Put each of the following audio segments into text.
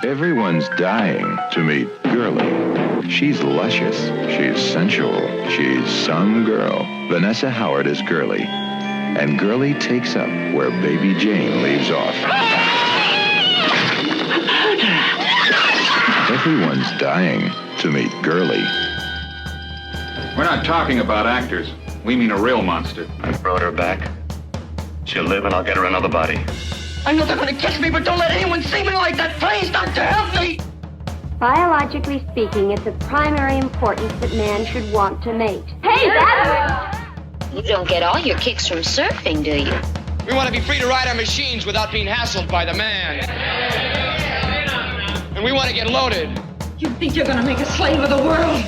Everyone's dying to meet Girly. She's luscious. She's sensual. She's some girl. Vanessa Howard is Girly. And Girly takes up where Baby Jane leaves off. Everyone's dying to meet Girly. We're not talking about actors. We mean a real monster. I brought her back. She'll live and I'll get her another body. I know they're going to catch me, but don't let anyone see me like that. Please, Doctor, help me. Biologically speaking, it's of primary importance that man should want to mate. Hey, that You don't get all your kicks from surfing, do you? We want to be free to ride our machines without being hassled by the man. And we want to get loaded. You think you're going to make a slave of the world?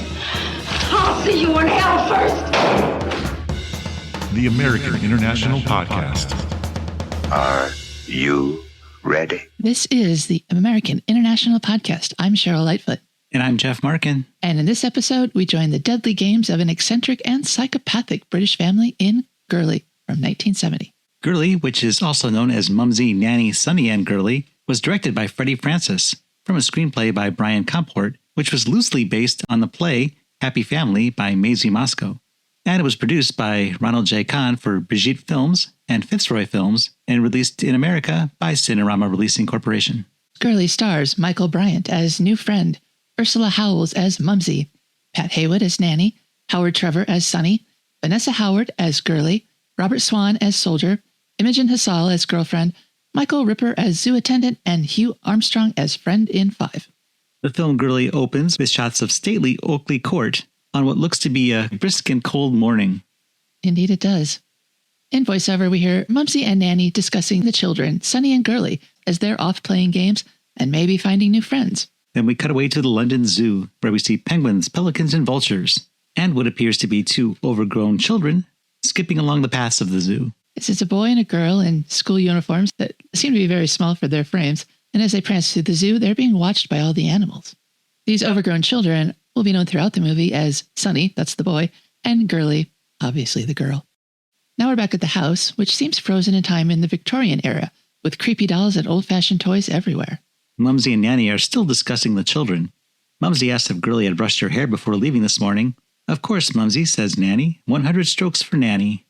I'll see you in hell first. The American International Podcast. Are you ready? This is the American International Podcast. I'm Cheryl Lightfoot. And I'm Jeff Markin. And in this episode, we join the deadly games of an eccentric and psychopathic British family in Girly from 1970. Girly, which is also known as Mumsy, Nanny, Sonny, and Girly, was directed by Freddie Francis from a screenplay by Bryant Comport, which was loosely based on the play Happy Family by Maisie Moscow. And it was produced by Ronald J. Kahn for Brigitte Films and Fitzroy Films and released in America by Cinerama Releasing Corporation. Girly stars Michael Bryant as new friend, Ursula Howells as Mumsy, Pat Heywood as Nanny, Howard Trevor as Sonny, Vanessa Howard as Girly, Robert Swann as Soldier, Imogen Hassall as Girlfriend, Michael Ripper as Zoo Attendant, and Hugh Armstrong as Friend in 5. The film Girly opens with shots of stately Oakley Court on what looks to be a brisk and cold morning. Indeed it does. In voiceover, we hear Mumsy and Nanny discussing the children, Sonny and Girly, as they're off playing games and maybe finding new friends. Then we cut away to the London Zoo, where we see penguins, pelicans, and vultures, and what appears to be two overgrown children skipping along the paths of the zoo. This is a boy and a girl in school uniforms that seem to be very small for their frames, and as they prance through the zoo, they're being watched by all the animals. These overgrown children will be known throughout the movie as Sonny, that's the boy, and Girly, obviously the girl. Now we're back at the house, which seems frozen in time in the Victorian era, with creepy dolls and old-fashioned toys everywhere. Mumsy and Nanny are still discussing the children. Mumsy asks if Girly had brushed her hair before leaving this morning. Of course, Mumsy, says Nanny. 100 strokes for Nanny.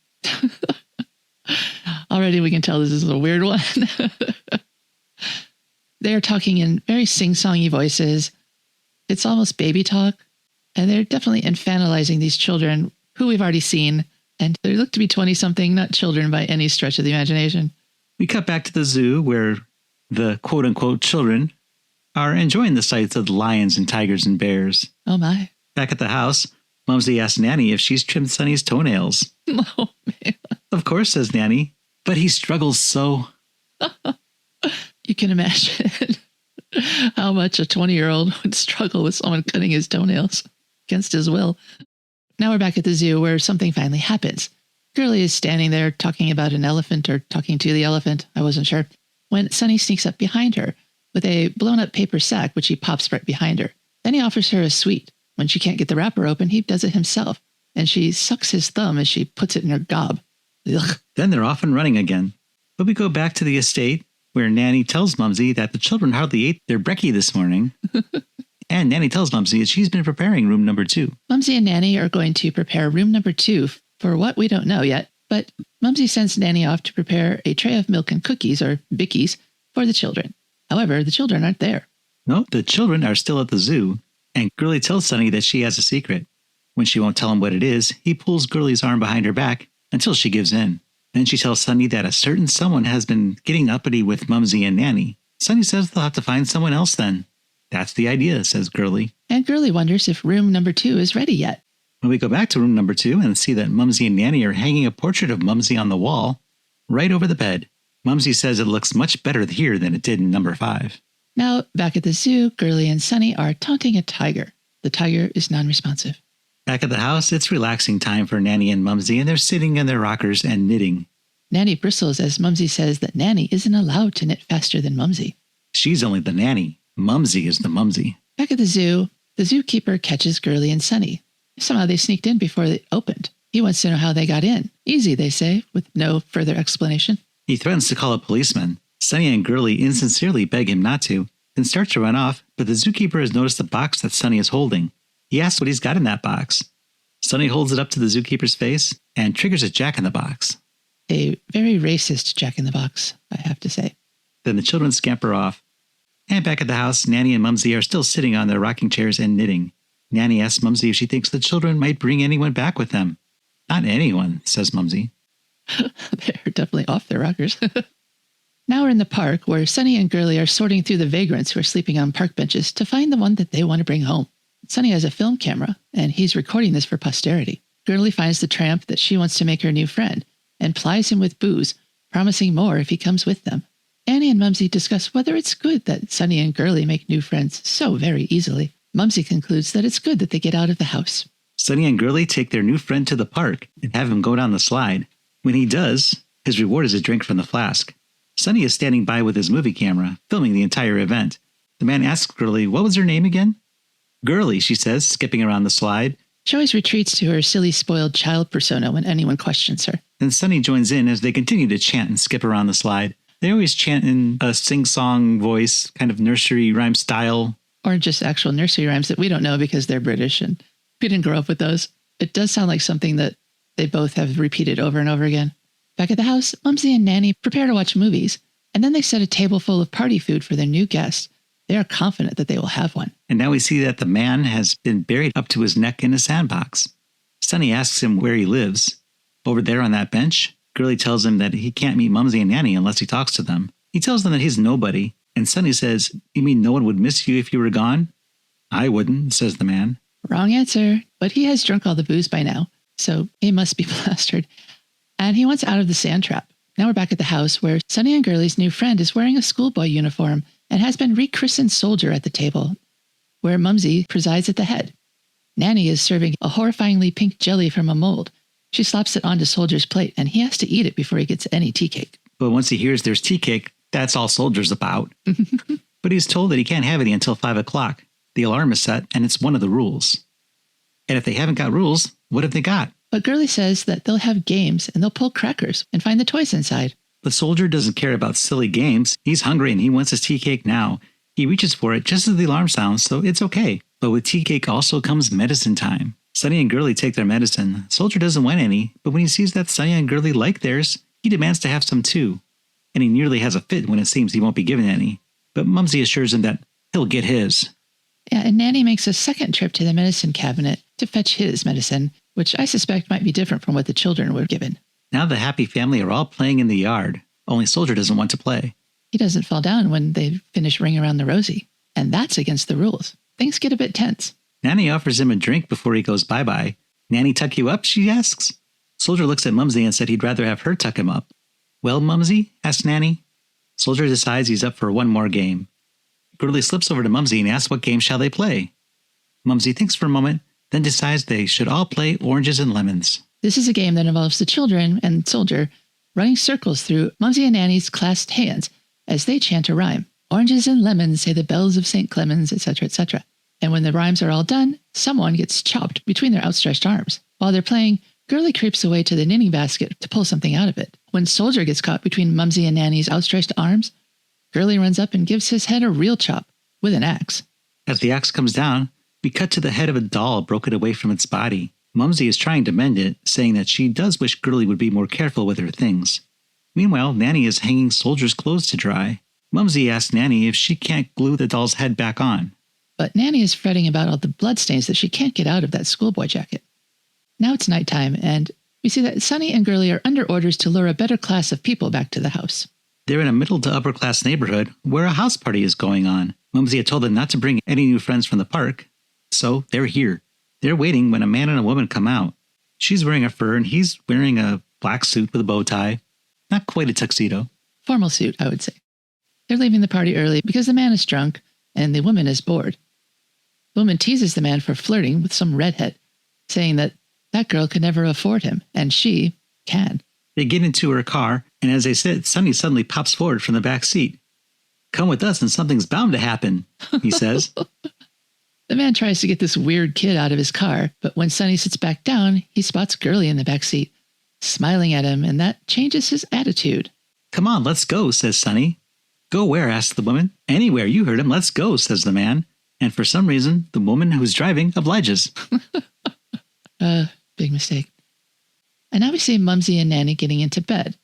Already we can tell this is a weird one. They are talking in very sing-songy voices. It's almost baby talk. And they're definitely infantilizing these children who we've already seen. And they look to be 20-something, not children by any stretch of the imagination. We cut back to the zoo where the quote-unquote children are enjoying the sights of the lions and tigers and bears. Oh, my. Back at the house, Mumsy asks Nanny if she's trimmed Sonny's toenails. Oh, man. Of course, says Nanny, but he struggles so. You can imagine how much a 20-year-old would struggle with someone cutting his toenails against his will. Now we're back at the zoo where something finally happens. Girly is standing there talking about an elephant or talking to the elephant, I wasn't sure, when Sonny sneaks up behind her with a blown-up paper sack, which he pops right behind her. Then he offers her a sweet. When she can't get the wrapper open, he does it himself, and she sucks his thumb as she puts it in her gob. Ugh. Then they're off and running again. But we go back to the estate, where Nanny tells Mumsy that the children hardly ate their brekkie this morning. And Nanny tells Mumsy that she's been preparing room number 2. Mumsy and Nanny are going to prepare room number 2 for what we don't know yet, but Mumsy sends Nanny off to prepare a tray of milk and cookies, or bickies, for the children. However, the children aren't there. No, the children are still at the zoo, and Girly tells Sonny that she has a secret. When she won't tell him what it is, he pulls Girly's arm behind her back until she gives in. Then she tells Sonny that a certain someone has been getting uppity with Mumsy and Nanny. Sonny says they'll have to find someone else then. That's the idea, says Girly. And Girly wonders if room number 2 is ready yet. When we go back to room number 2 and see that Mumsy and Nanny are hanging a portrait of Mumsy on the wall, right over the bed. Mumsy says it looks much better here than it did in number 5. Now, back at the zoo, Girly and Sonny are taunting a tiger. The tiger is non-responsive. Back at the house, it's relaxing time for Nanny and Mumsy, and they're sitting in their rockers and knitting. Nanny bristles as Mumsy says that Nanny isn't allowed to knit faster than Mumsy. She's only the nanny. Mumsy is the Mumsy. Back at the zookeeper catches Girly and Sonny. Somehow they sneaked in before they opened. He wants to know how they got in. Easy, they say, with no further explanation. He threatens to call a policeman. Sonny and Girly insincerely beg him not to. then starts to run off, but the zookeeper has noticed the box that Sonny is holding. He asks what he's got in that box. Sonny holds it up to the zookeeper's face and triggers a jack-in-the-box. A very racist jack-in-the-box, I have to say. Then the children scamper off. And back at the house, Nanny and Mumsy are still sitting on their rocking chairs and knitting. Nanny asks Mumsy if she thinks the children might bring anyone back with them. Not anyone, says Mumsy. They're definitely off their rockers. Now we're in the park where Sonny and Girly are sorting through the vagrants who are sleeping on park benches to find the one that they want to bring home. Sonny has a film camera, and he's recording this for posterity. Girly finds the tramp that she wants to make her new friend and plies him with booze, promising more if he comes with them. Annie and Mumsy discuss whether it's good that Sonny and Girly make new friends so very easily. Mumsy concludes that it's good that they get out of the house. Sonny and Girly take their new friend to the park and have him go down the slide. When he does, his reward is a drink from the flask. Sonny is standing by with his movie camera, filming the entire event. The man asks Girly what was her name again? Girly, she says, skipping around the slide. She always retreats to her silly, spoiled child persona when anyone questions her. Then Sonny joins in as they continue to chant and skip around the slide. They always chant in a sing-song voice, kind of nursery rhyme style. Or just actual nursery rhymes that we don't know because they're British and we didn't grow up with those. It does sound like something that they both have repeated over and over again. Back at the house, Mumsy and Nanny prepare to watch movies, and then they set a table full of party food for their new guests. They are confident that they will have one. And now we see that the man has been buried up to his neck in a sandbox. Sonny asks him where he lives. Over there on that bench, Girly tells him that he can't meet Mumsy and Nanny unless he talks to them. He tells them that he's nobody, and Sonny says, "You mean no one would miss you if you were gone?" "I wouldn't," says the man. Wrong answer, but he has drunk all the booze by now, so he must be plastered. And he wants out of the sand trap. Now we're back at the house where Sonny and Girly's new friend is wearing a schoolboy uniform and has been rechristened Soldier at the table, where Mumsy presides at the head. Nanny is serving a horrifyingly pink jelly from a mold. She slaps it onto Soldier's plate, and he has to eat it before he gets any tea cake. But once he hears there's tea cake, that's all Soldier's about. But he's told that he can't have any until 5 o'clock. The alarm is set, and it's one of the rules. And if they haven't got rules, what have they got? But Girly says that they'll have games, and they'll pull crackers and find the toys inside. The Soldier doesn't care about silly games. He's hungry, and he wants his tea cake now. He reaches for it just as the alarm sounds, so it's okay. But with tea cake also comes medicine time. Sonny and Girly take their medicine. Soldier doesn't want any, but when he sees that Sonny and Girly like theirs, he demands to have some too. And he nearly has a fit when it seems he won't be given any. But Mumsy assures him that he'll get his. Yeah, and Nanny makes a second trip to the medicine cabinet to fetch his medicine, which I suspect might be different from what the children were given. Now the happy family are all playing in the yard. Only Soldier doesn't want to play. He doesn't fall down when they finish Ring Around the Rosie, and that's against the rules. Things get a bit tense. Nanny offers him a drink before he goes bye-bye. "Nanny tuck you up?" she asks. Soldier looks at Mumsy and said he'd rather have her tuck him up. "Well, Mumsy?" asks Nanny. Soldier decides he's up for one more game. Girly slips over to Mumsy and asks what game shall they play. Mumsy thinks for a moment, then decides they should all play Oranges and Lemons. This is a game that involves the children and Soldier running circles through Mumsy and Nanny's clasped hands as they chant a rhyme. Oranges and lemons, say the bells of St. Clemens, etc., etc. And when the rhymes are all done, someone gets chopped between their outstretched arms. While they're playing, Girly creeps away to the knitting basket to pull something out of it. When Soldier gets caught between Mumsy and Nanny's outstretched arms, Girly runs up and gives his head a real chop with an axe. As the axe comes down, we cut to the head of a doll broken away from its body. Mumsy is trying to mend it, saying that she does wish Girly would be more careful with her things. Meanwhile, Nanny is hanging Soldier's clothes to dry. Mumsy asks Nanny if she can't glue the doll's head back on. But Nanny is fretting about all the bloodstains that she can't get out of that schoolboy jacket. Now it's nighttime, and we see that Sonny and Girly are under orders to lure a better class of people back to the house. They're in a middle to upper class neighborhood where a house party is going on. Mumsy had told them not to bring any new friends from the park, so they're here. They're waiting when a man and a woman come out. She's wearing a fur and he's wearing a black suit with a bow tie. Not quite a tuxedo. Formal suit, I would say. They're leaving the party early because the man is drunk and the woman is bored. The woman teases the man for flirting with some redhead, saying that that girl could never afford him, and she can. They get into her car, and as they sit, Sonny suddenly pops forward from the back seat. "Come with us and something's bound to happen," he says. The man tries to get this weird kid out of his car, but when Sonny sits back down, he spots Girly in the back seat, smiling at him, and that changes his attitude. "Come on, let's go," says Sonny. Go where? Asks the woman. Anywhere, you heard him. Let's go, says the man. And for some reason, the woman who's driving obliges. Big mistake. And now we see Mumsy and Nanny getting into bed.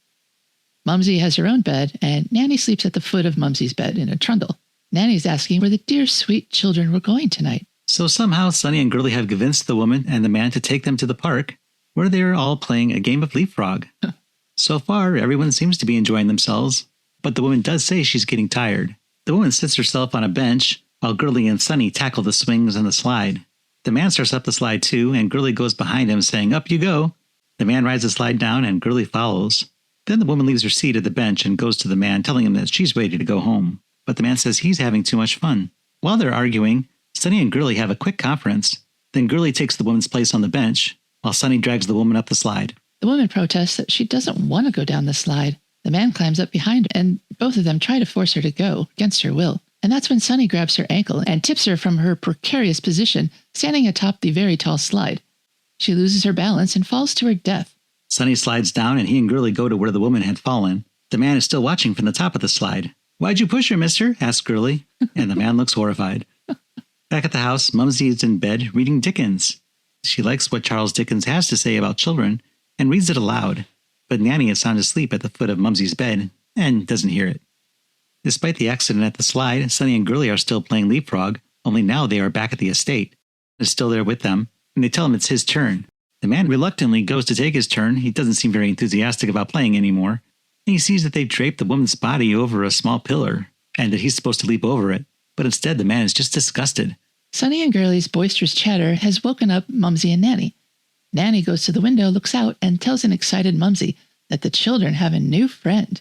Mumsy has her own bed, and Nanny sleeps at the foot of Mumsy's bed in a trundle. Nanny's asking where the dear, sweet children were going tonight. So somehow Sonny and Girly have convinced the woman and the man to take them to the park, where they're all playing a game of leapfrog. So far, everyone seems to be enjoying themselves, but the woman does say she's getting tired. The woman sits herself on a bench, while Girly and Sonny tackle the swings and the slide. The man starts up the slide too, and Girly goes behind him, saying, "Up you go." The man rides the slide down, and Girly follows. Then the woman leaves her seat at the bench and goes to the man, telling him that she's ready to go home. But the man says he's having too much fun. While they're arguing, Sonny and Girly have a quick conference. Then Girly takes the woman's place on the bench, while Sonny drags the woman up the slide. The woman protests that she doesn't want to go down the slide. The man climbs up behind her, and both of them try to force her to go, against her will. And that's when Sonny grabs her ankle and tips her from her precarious position, standing atop the very tall slide. She loses her balance and falls to her death. Sonny slides down, and he and Girly go to where the woman had fallen. The man is still watching from the top of the slide. "Why'd you push her, mister?" asks Girly, and the man looks horrified. Back at the house, Mumsy is in bed reading Dickens. She likes what Charles Dickens has to say about children and reads it aloud, but Nanny is sound asleep at the foot of Mumsy's bed and doesn't hear it. Despite the accident at the slide, Sonny and Girly are still playing leapfrog, only now they are back at the estate. Is still there with them, and they tell him it's his turn. The man reluctantly goes to take his turn. He doesn't seem very enthusiastic about playing anymore. And he sees that they've draped the woman's body over a small pillar, and that he's supposed to leap over it. But instead, the man is just disgusted. Sonny and Girly's boisterous chatter has woken up Mumsy and Nanny. Nanny goes to the window, looks out, and tells an excited Mumsy that the children have a new friend.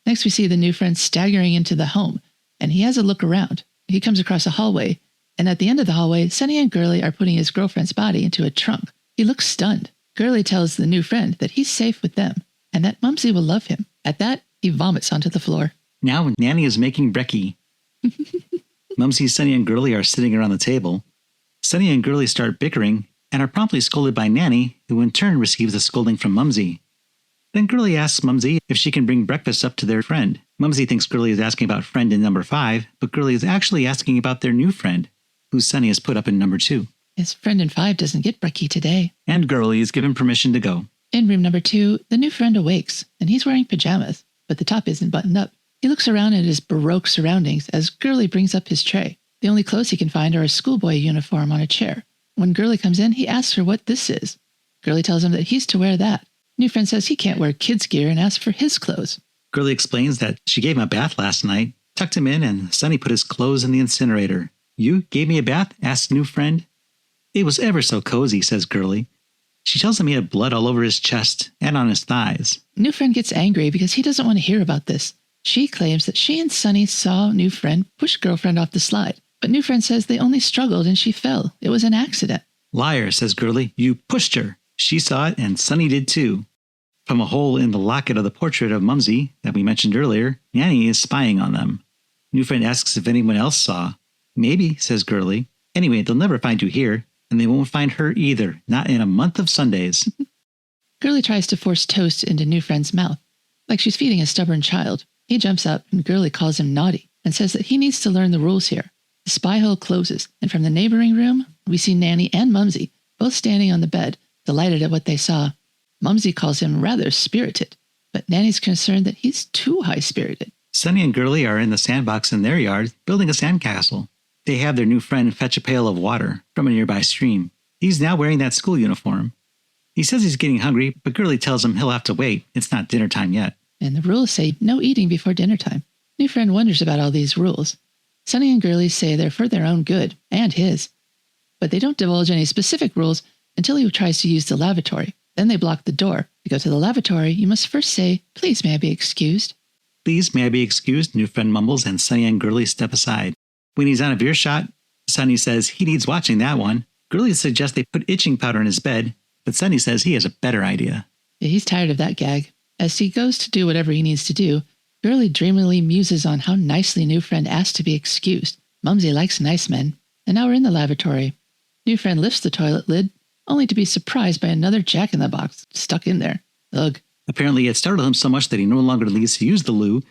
Next, we see the new friend staggering into the home, and he has a look around. He comes across a hallway, and at the end of the hallway, Sonny and Girly are putting his girlfriend's body into a trunk. He looks stunned. Girly tells the new friend that he's safe with them, and that Mumsy will love him. At that, he vomits onto the floor. Now, Nanny is making brekkie. Mumsy, Sonny, and Girly are sitting around the table. Sonny and Girly start bickering and are promptly scolded by Nanny, who in turn receives a scolding from Mumsy. Then Girly asks Mumsy if she can bring breakfast up to their friend. Mumsy thinks Girly is asking about friend in number 5, but Girly is actually asking about their new friend, who Sonny has put up in number 2. His friend in 5 doesn't get brekkie today. And Girly is given permission to go. In room number 2, the new friend awakes, and he's wearing pajamas, but the top isn't buttoned up. He looks around at his Baroque surroundings as Girly brings up his tray. The only clothes he can find are a schoolboy uniform on a chair. When Girly comes in, he asks her what this is. Girly tells him that he's to wear that. New friend says he can't wear kids' gear and asks for his clothes. Girly explains that she gave him a bath last night, tucked him in, and Sonny put his clothes in the incinerator. "You gave me a bath?" asks new friend. "It was ever so cozy," says Girly. She tells him he had blood all over his chest and on his thighs. New friend gets angry because he doesn't want to hear about this. She claims that she and Sonny saw new friend push girlfriend off the slide, but new friend says they only struggled and she fell. It was an accident. "Liar," says Girly. "You pushed her. She saw it, and Sonny did too." From a hole in the locket of the portrait of Mumsy that we mentioned earlier, Nanny is spying on them. New friend asks if anyone else saw. "Maybe," says Girly. "Anyway, they'll never find you here, and they won't find her either, not in a month of Sundays." Girly tries to force toast into new friend's mouth, like she's feeding a stubborn child. He jumps up, and Girly calls him naughty and says that he needs to learn the rules here. The spy hole closes, and from the neighboring room, we see Nanny and Mumsy both standing on the bed, delighted at what they saw. Mumsy calls him rather spirited, but Nanny's concerned that he's too high-spirited. Sonny and Girly are in the sandbox in their yard, building a sandcastle. They have their new friend fetch a pail of water from a nearby stream. He's now wearing that school uniform. He says he's getting hungry, but Girly tells him he'll have to wait. It's not dinner time yet. And the rules say no eating before dinner time. New friend wonders about all these rules. Sonny and Girly say they're for their own good, and his. But they don't divulge any specific rules until he tries to use the lavatory. Then they block the door. To go to the lavatory, you must first say, "Please, may I be excused?" "Please, may I be excused?" new friend mumbles, and Sonny and Girly step aside. When he's out of earshot, Sonny says he needs watching that one. Girly suggests they put itching powder in his bed, but Sonny says he has a better idea. Yeah, he's tired of that gag. As he goes to do whatever he needs to do, Girly dreamily muses on how nicely new friend asked to be excused. Mumsy likes nice men. And now we're in the lavatory. New friend lifts the toilet lid, only to be surprised by another jack-in-the-box stuck in there. Ugh. Apparently it startled him so much that he no longer needs to use the loo.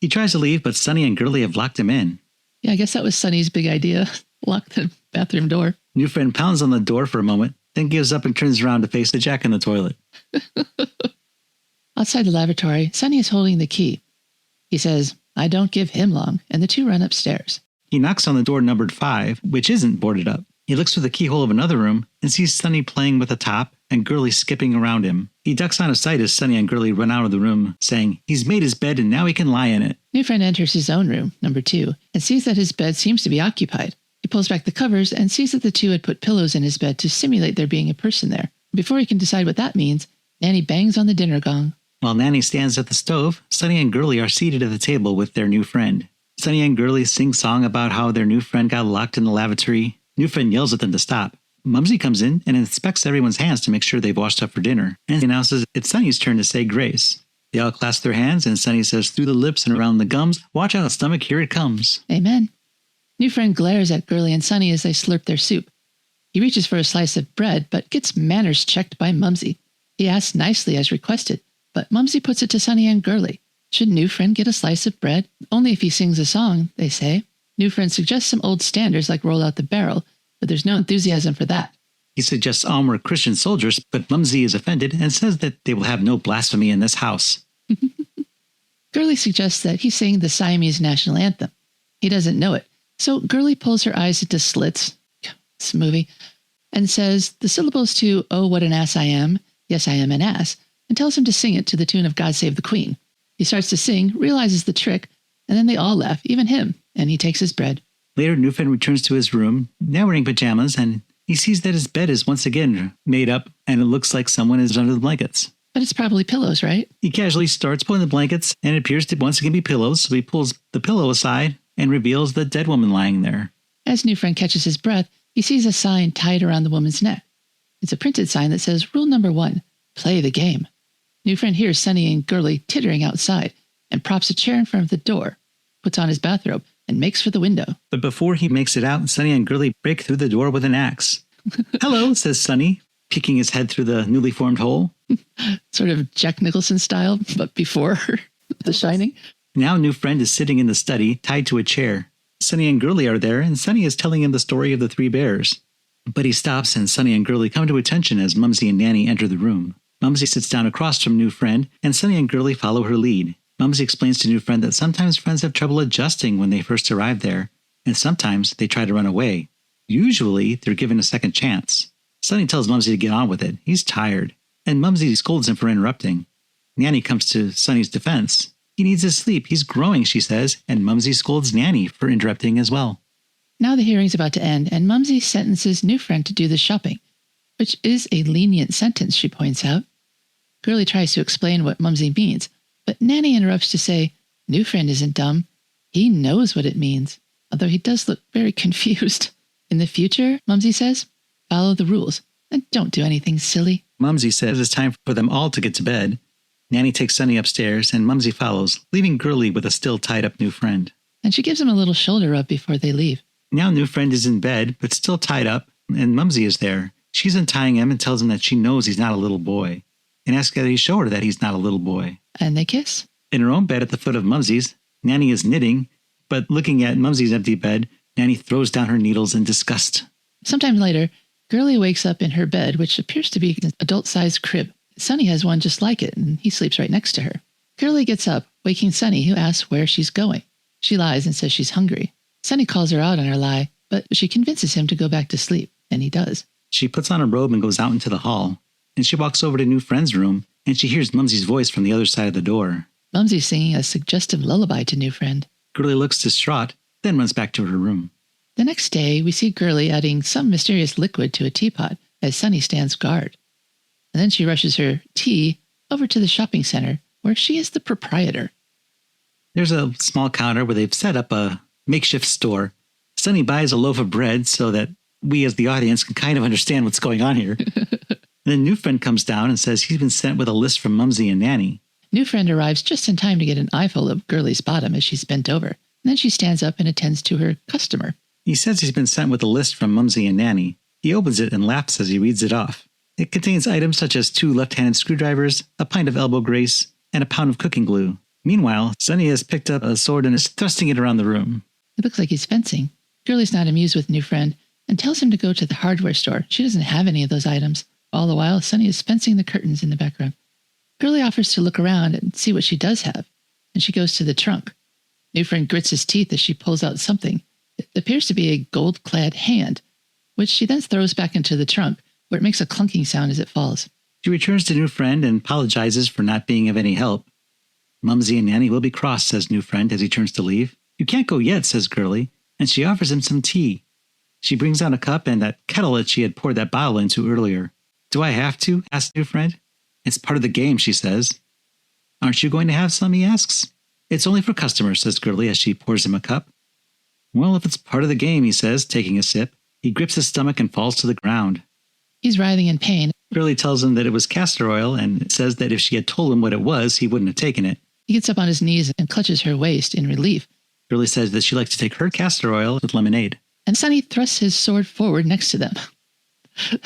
He tries to leave, but Sonny and Girly have locked him in. Yeah, I guess that was Sonny's big idea. Lock the bathroom door. New friend pounds on the door for a moment, then gives up and turns around to face the jack in the toilet. Outside the lavatory, Sonny is holding the key. He says, "I don't give him long," and the two run upstairs. He knocks on the door numbered 5, which isn't boarded up. He looks through the keyhole of another room and sees Sonny playing with a top and Girly skipping around him. He ducks out of sight as Sonny and Girly run out of the room, saying he's made his bed and now he can lie in it. New friend enters his own room, number 2, and sees that his bed seems to be occupied. He pulls back the covers and sees that the two had put pillows in his bed to simulate there being a person there. Before he can decide what that means, Nanny bangs on the dinner gong. While Nanny stands at the stove, Sonny and Girly are seated at the table with their new friend. Sonny and Girly sing song about how their new friend got locked in the lavatory. New friend yells at them to stop. Mumsy comes in and inspects everyone's hands to make sure they've washed up for dinner, and announces it's Sonny's turn to say grace. They all clasp their hands, and Sonny says through the lips and around the gums, "Watch out, stomach, here it comes." Amen. New friend glares at Girly and Sonny as they slurp their soup. He reaches for a slice of bread, but gets manners checked by Mumsy. He asks nicely as requested, but Mumsy puts it to Sonny and Girly. Should new friend get a slice of bread? Only if he sings a song, they say. New friend suggests some old standards like Roll Out the Barrel, but there's no enthusiasm for that. He suggests onward Christian soldiers, but Mumsy is offended and says that they will have no blasphemy in this house. Girly suggests that he sing the Siamese national anthem. He doesn't know it, so Girly pulls her eyes into slits, this movie, and says the syllables to "Oh, what an ass I am, yes, I am an ass," and tells him to sing it to the tune of "God Save the Queen." He starts to sing, realizes the trick, and then they all laugh, even him, and he takes his bread. Later, new friend returns to his room, now wearing pajamas, and he sees that his bed is once again made up, and it looks like someone is under the blankets. But it's probably pillows, right? He casually starts pulling the blankets, and it appears to once again be pillows, so he pulls the pillow aside and reveals the dead woman lying there. As new friend catches his breath, he sees a sign tied around the woman's neck. It's a printed sign that says, "Rule number 1, play the game." New friend hears Sonny and Girly tittering outside and props a chair in front of the door, puts on his bathrobe, and makes for the window. But before he makes it out, Sonny and Girly break through the door with an axe. "Hello," says Sonny, peeking his head through the newly formed hole. Sort of Jack Nicholson style, but before The Shining. Now new friend is sitting in the study, tied to a chair. Sonny and Girly are there, and Sonny is telling him the story of the 3 bears. But he stops, and Sonny and Girly come to attention as Mumsy and Nanny enter the room. Mumsy sits down across from new friend, and Sonny and Girly follow her lead. Mumsy explains to new friend that sometimes friends have trouble adjusting when they first arrive there, and sometimes they try to run away. Usually, they're given a second chance. Sonny tells Mumsy to get on with it. He's tired, and Mumsy scolds him for interrupting. Nanny comes to Sonny's defense. He needs his sleep. He's growing, she says, and Mumsy scolds Nanny for interrupting as well. Now the hearing's about to end, and Mumsy sentences new friend to do the shopping, which is a lenient sentence, she points out. Girly tries to explain what Mumsy means, but Nanny interrupts to say, new friend isn't dumb. He knows what it means, although he does look very confused. In the future, Mumsy says, follow the rules and don't do anything silly. Mumsy says it's time for them all to get to bed. Nanny takes Sonny upstairs, and Mumsy follows, leaving Girly with a still tied-up new friend. And she gives him a little shoulder rub before they leave. Now new friend is in bed, but still tied up, and Mumsy is there. She's untying him and tells him that she knows he's not a little boy, and asks that he show her that he's not a little boy. And they kiss. In her own bed at the foot of Mumsy's, Nanny is knitting, but looking at Mumsy's empty bed, Nanny throws down her needles in disgust. Sometime later, Girly wakes up in her bed, which appears to be an adult-sized crib. Sonny has one just like it, and he sleeps right next to her. Girly gets up, waking Sonny, who asks where she's going. She lies and says she's hungry. Sonny calls her out on her lie, but she convinces him to go back to sleep, and he does. She puts on a robe and goes out into the hall, and she walks over to new friend's room, and she hears Mumsy's voice from the other side of the door. Mumsy's singing a suggestive lullaby to new friend. Girly looks distraught, then runs back to her room. The next day, we see Girly adding some mysterious liquid to a teapot as Sonny stands guard. And then she rushes her tea over to the shopping center, where she is the proprietor. There's a small counter where they've set up a makeshift store. Sonny buys a loaf of bread so that we as the audience can kind of understand what's going on here. Then new friend comes down and says he's been sent with a list from Mumsy and Nanny. New friend arrives just in time to get an eyeful of Girly's bottom as she's bent over. And then she stands up and attends to her customer. He says he's been sent with a list from Mumsy and Nanny. He opens it and laughs as he reads it off. It contains items such as 2 left-handed screwdrivers, a pint of elbow grease, and a pound of cooking glue. Meanwhile, Sonny has picked up a sword and is thrusting it around the room. It looks like he's fencing. Girly's not amused with new friend and tells him to go to the hardware store. She doesn't have any of those items. All the while, Sonny is fencing the curtains in the background. Girly offers to look around and see what she does have, and she goes to the trunk. New friend grits his teeth as she pulls out something. It appears to be a gold-clad hand, which she then throws back into the trunk, where it makes a clunking sound as it falls. She returns to new friend and apologizes for not being of any help. Mumsy and Nanny will be cross, says new friend as he turns to leave. You can't go yet, says Girly, and she offers him some tea. She brings out a cup and that kettle that she had poured that bottle into earlier. Do I have to? Asks new friend. It's part of the game, she says. Aren't you going to have some, he asks. It's only for customers, says Girly as she pours him a cup. Well, if it's part of the game, he says, taking a sip. He grips his stomach and falls to the ground. He's writhing in pain. Girly tells him that it was castor oil and says that if she had told him what it was, he wouldn't have taken it. He gets up on his knees and clutches her waist in relief. Girly says that she likes to take her castor oil with lemonade. And Sonny thrusts his sword forward next to them.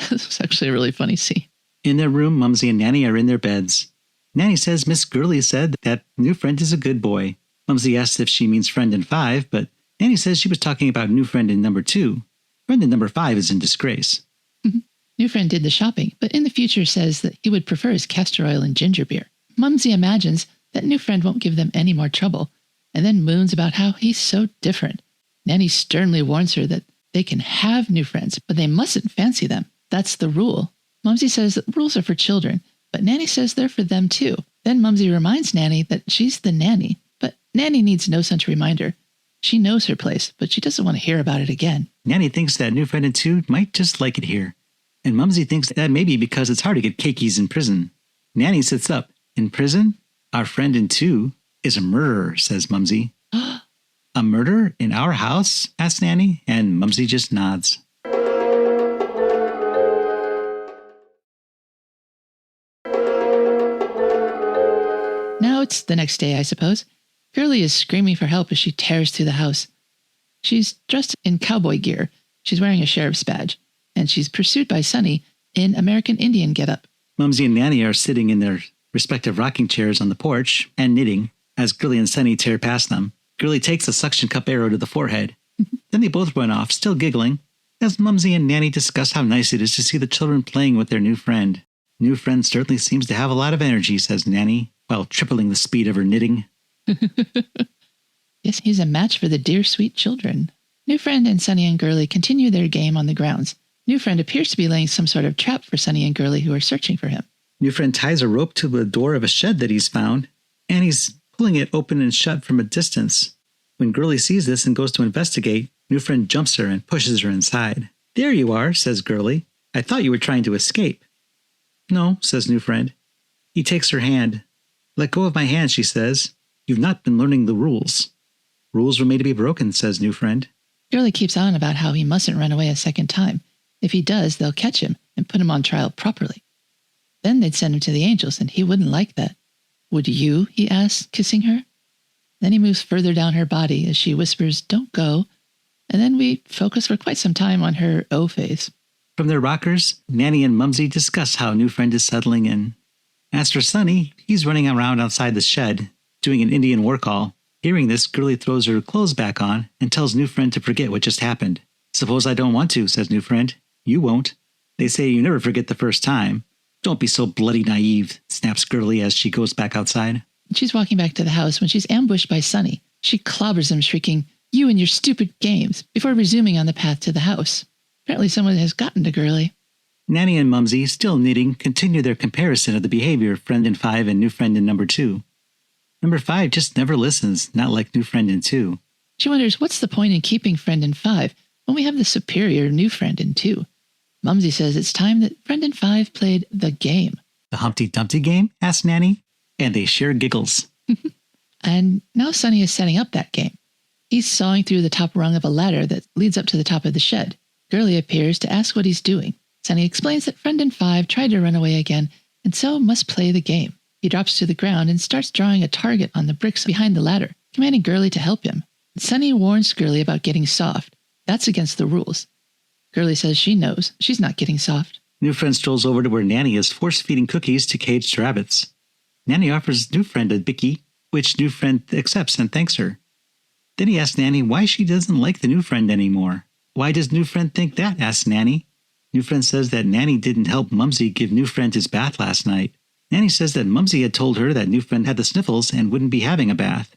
This was actually a really funny scene. In their room, Mumsy and Nanny are in their beds. Nanny says Miss Girly said that new friend is a good boy. Mumsy asks if she means friend in 5, but Nanny says she was talking about new friend in number 2. Friend in number 5 is in disgrace. New friend did the shopping, but in the future says that he would prefer his castor oil and ginger beer. Mumsy imagines that new friend won't give them any more trouble, and then moons about how he's so different. Nanny sternly warns her that they can have new friends, but they mustn't fancy them. That's the rule. Mumsy says that rules are for children, but Nanny says they're for them too. Then Mumsy reminds Nanny that she's the nanny, but Nanny needs no such reminder. She knows her place, but she doesn't want to hear about it again. Nanny thinks that new friend in 2 might just like it here. And Mumsy thinks that may be because it's hard to get cakeys in prison. Nanny sits up. In prison? Our friend in 2 is a murderer, says Mumsy. A murderer in our house? Asks Nanny, and Mumsy just nods. Now it's the next day, I suppose. Girly is screaming for help as she tears through the house. She's dressed in cowboy gear. She's wearing a sheriff's badge, and she's pursued by Sonny in American Indian getup. Mumsy and Nanny are sitting in their respective rocking chairs on the porch and knitting as Girly and Sonny tear past them. Girly takes a suction cup arrow to the forehead. Then they both run off, still giggling, as Mumsy and Nanny discuss how nice it is to see the children playing with their new friend. New friend certainly seems to have a lot of energy, says Nanny, while tripling the speed of her knitting. Yes, he's a match for the dear sweet children. New friend and Sonny and Girly continue their game on the grounds. New friend appears to be laying some sort of trap for Sonny and Girly, who are searching for him. New friend ties a rope to the door of a shed that he's found, and he's pulling it open and shut from a distance. When Girly sees this and goes to investigate, new friend jumps her and pushes her inside. There you are, says Girly. I thought you were trying to escape. No, says new friend. He takes her hand. Let go of my hand, she says. You've not been learning the rules. Rules were made to be broken, says new friend. Girly keeps on about how he mustn't run away a second time. If he does, they'll catch him and put him on trial properly. Then they'd send him to the angels, and he wouldn't like that. Would you? He asks, kissing her. Then he moves further down her body as she whispers, don't go. And then we focus for quite some time on her O face. From their rockers, Nanny and Mumsy discuss how new friend is settling in. As for Sonny, he's running around outside the shed, doing an Indian war call. Hearing this, Girly throws her clothes back on and tells new friend to forget what just happened. Suppose I don't want to, says new friend. You won't. They say you never forget the first time. Don't be so bloody naive, snaps Girly as she goes back outside. She's walking back to the house when she's ambushed by Sonny. She clobbers him, shrieking, you and your stupid games, before resuming on the path to the house. Apparently someone has gotten to Girly. Nanny and Mumsy, still knitting, continue their comparison of the behavior of friend in 5 and new friend in number 2. Number 5 just never listens, not like new friend in 2. She wonders what's the point in keeping friend in 5 when we have the superior new friend in 2. Mumsy says it's time that friend in 5 played the game. The Humpty Dumpty game? Asks Nanny, and they share giggles. And now Sonny is setting up that game. He's sawing through the top rung of a ladder that leads up to the top of the shed. Girly appears to ask what he's doing. Sonny explains that friend in 5 tried to run away again, and so must play the game. He drops to the ground and starts drawing a target on the bricks behind the ladder, commanding Girly to help him. Sonny warns Girly about getting soft. That's against the rules. Girly says she knows. She's not getting soft. New friend strolls over to where Nanny is force-feeding cookies to caged rabbits. Nanny offers new friend a bicky, which new friend accepts and thanks her. Then he asks Nanny why she doesn't like the new friend anymore. Why does new friend think that? Asks Nanny. New friend says that Nanny didn't help Mumsy give new friend his bath last night. Nanny says that Mumsy had told her that new friend had the sniffles and wouldn't be having a bath.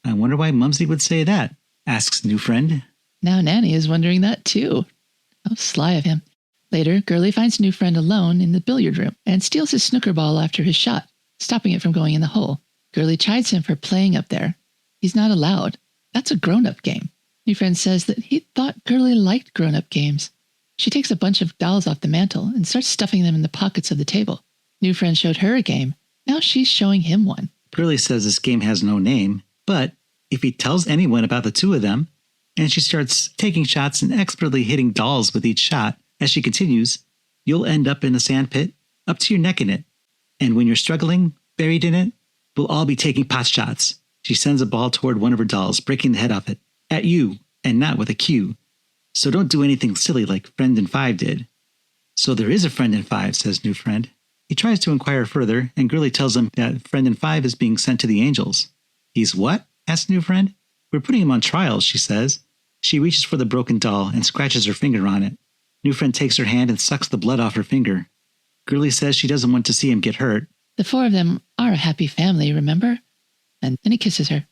I wonder why Mumsy would say that, asks new friend. Now Nanny is wondering that too. How sly of him. Later, Girly finds new friend alone in the billiard room and steals his snooker ball after his shot, stopping it from going in the hole. Girly chides him for playing up there. He's not allowed. That's a grown-up game. New friend says that he thought Girly liked grown-up games. She takes a bunch of dolls off the mantel and starts stuffing them in the pockets of the table. New friend showed her a game. Now she's showing him one. Girly says this game has no name, but if he tells anyone about the two of them, and she starts taking shots and expertly hitting dolls with each shot, as she continues, you'll end up in a sand pit, up to your neck in it. And when you're struggling, buried in it, we'll all be taking pot shots. She sends a ball toward one of her dolls, breaking the head off it. At you, and not with a cue. So don't do anything silly like Friend in Five did. So there is a Friend in Five, says new friend. He tries to inquire further, and Girly tells him that Friend in Five is being sent to the angels. He's what? Asks new friend. We're putting him on trial, she says. She reaches for the broken doll and scratches her finger on it. New friend takes her hand and sucks the blood off her finger. Girly says she doesn't want to see him get hurt. The four of them are a happy family, remember? And then he kisses her.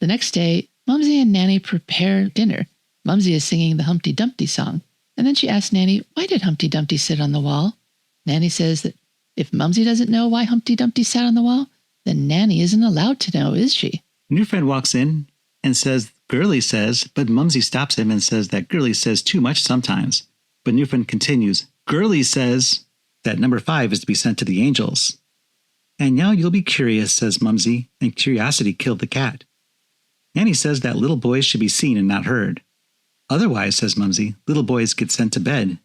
The next day, Mumsy and Nanny prepare dinner. Mumsy is singing the Humpty Dumpty song. And then she asks Nanny, why did Humpty Dumpty sit on the wall? Nanny says that if Mumsy doesn't know why Humpty Dumpty sat on the wall, then Nanny isn't allowed to know, is she? New friend walks in and says, Girly says, but Mumsy stops him and says that Girly says too much sometimes. But new friend continues, Girly says that number 5 is to be sent to the angels. And now you'll be curious, says Mumsy, and curiosity killed the cat. Nanny says that little boys should be seen and not heard. Otherwise, says Mumsy, little boys get sent to bed.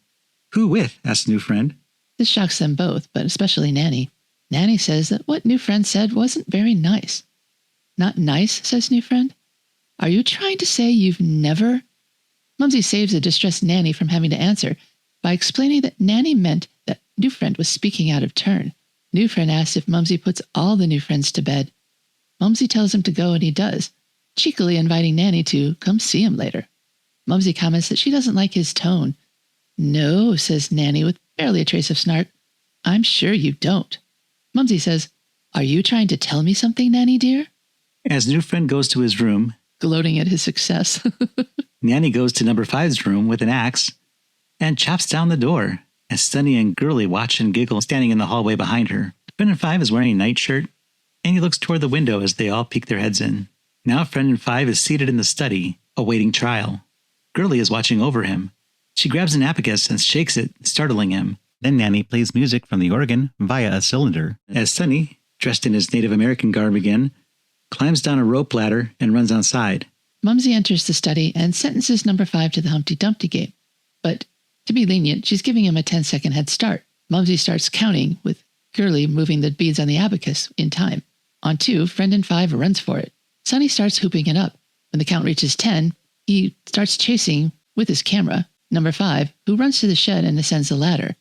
Who with? Asks new friend. This shocks them both, but especially Nanny. Nanny says that what new friend said wasn't very nice. Not nice, says new friend. Are you trying to say you've never? Mumsy saves a distressed Nanny from having to answer by explaining that Nanny meant that new friend was speaking out of turn. New friend asks if Mumsy puts all the new friends to bed. Mumsy tells him to go, and he does, cheekily inviting Nanny to come see him later. Mumsy comments that she doesn't like his tone. No, says Nanny with barely a trace of snark. I'm sure you don't. Mumsy says, are you trying to tell me something, Nanny dear? As new friend goes to his room, gloating at his success, Nanny goes to number 5's room with an axe and chops down the door as Sonny and Girly watch and giggle standing in the hallway behind her. Friend in 5 is wearing a nightshirt, and he looks toward the window as they all peek their heads in. Now Friend in 5 is seated in the study, awaiting trial. Girly is watching over him. She grabs an abacus and shakes it, startling him. Then Nanny plays music from the organ via a cylinder, as Sonny, dressed in his Native American garb again, climbs down a rope ladder and runs outside. Mumsy enters the study and sentences number 5 to the Humpty Dumpty game. But to be lenient, she's giving him a 10-second head start. Mumsy starts counting, with Girly moving the beads on the abacus in time. On 2, Friend in 5 runs for it. Sonny starts hooping it up. When the count reaches 10, he starts chasing, with his camera, number 5, who runs to the shed and ascends the ladder.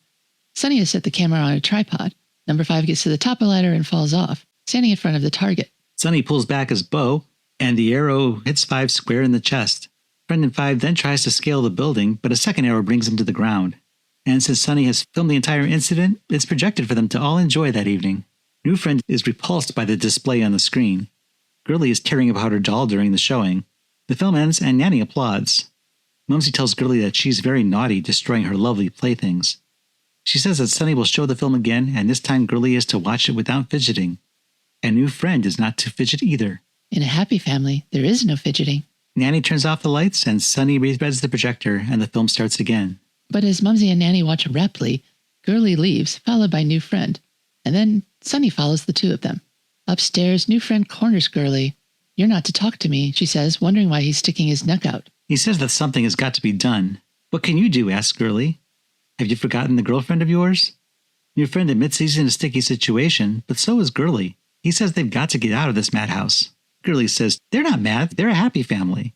Sonny has set the camera on a tripod. Number 5 gets to the top of the ladder and falls off, standing in front of the target. Sonny pulls back his bow, and the arrow hits 5 square in the chest. Friend in 5 then tries to scale the building, but a second arrow brings him to the ground. And since Sonny has filmed the entire incident, it's projected for them to all enjoy that evening. New friend is repulsed by the display on the screen. Girly is tearing apart her doll during the showing. The film ends and Nanny applauds. Mumsy tells Girly that she's very naughty, destroying her lovely playthings. She says that Sonny will show the film again, and this time Girly is to watch it without fidgeting. And new friend is not to fidget either. In a happy family, there is no fidgeting. Nanny turns off the lights, and Sonny rethreads the projector, and the film starts again. But as Mumsy and Nanny watch raptly, Girly leaves, followed by new friend. And then Sonny follows the two of them. Upstairs, new friend corners Girly. You're not to talk to me, she says, wondering why he's sticking his neck out. He says that something has got to be done. What can you do? Asks Girly. Have you forgotten the girlfriend of yours? New friend admits he's in a sticky situation, but so is Girly. He says they've got to get out of this madhouse. Girly says they're not mad, they're a happy family.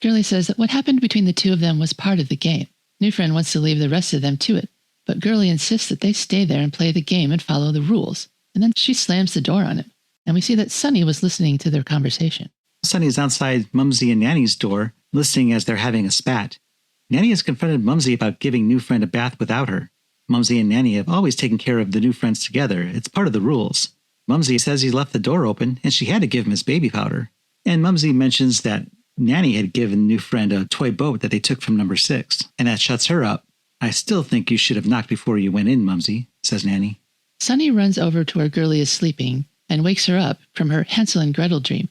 Girly says that what happened between the two of them was part of the game. New friend wants to leave the rest of them to it, but Girly insists that they stay there and play the game and follow the rules. And then she slams the door on him. And we see that Sonny was listening to their conversation. Sonny is outside Mumsy and Nanny's door, listening as they're having a spat. Nanny has confronted Mumsy about giving new friend a bath without her. Mumsy and Nanny have always taken care of the new friends together. It's part of the rules. Mumsy says he left the door open and she had to give him his baby powder. And Mumsy mentions that Nanny had given new friend a toy boat that they took from number 6, and that shuts her up. I still think you should have knocked before you went in, Mumsy, says Nanny. Sonny runs over to where Girly is sleeping and wakes her up from her Hansel and Gretel dream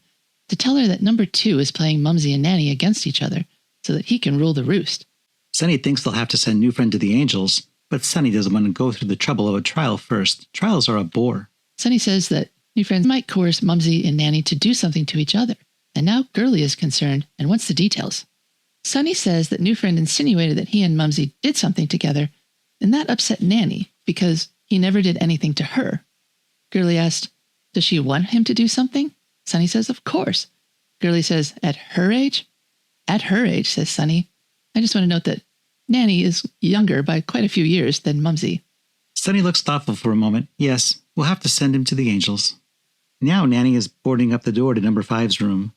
to tell her that number 2 is playing Mumsy and Nanny against each other so that he can rule the roost. Sonny thinks they'll have to send new friend to the Angels, but Sonny doesn't want to go through the trouble of a trial first. Trials are a bore. Sonny says that new friends might coerce Mumsy and Nanny to do something to each other, and now Girly is concerned and wants the details. Sonny says that new friend insinuated that he and Mumsy did something together, and that upset Nanny because he never did anything to her. Girly asked, does she want him to do something? Sonny says, of course. Girly says, at her age? At her age, says Sonny. I just want to note that Nanny is younger by quite a few years than Mumsy. Sonny looks thoughtful for a moment. Yes, we'll have to send him to the Angels. Now Nanny is boarding up the door to number 5's room.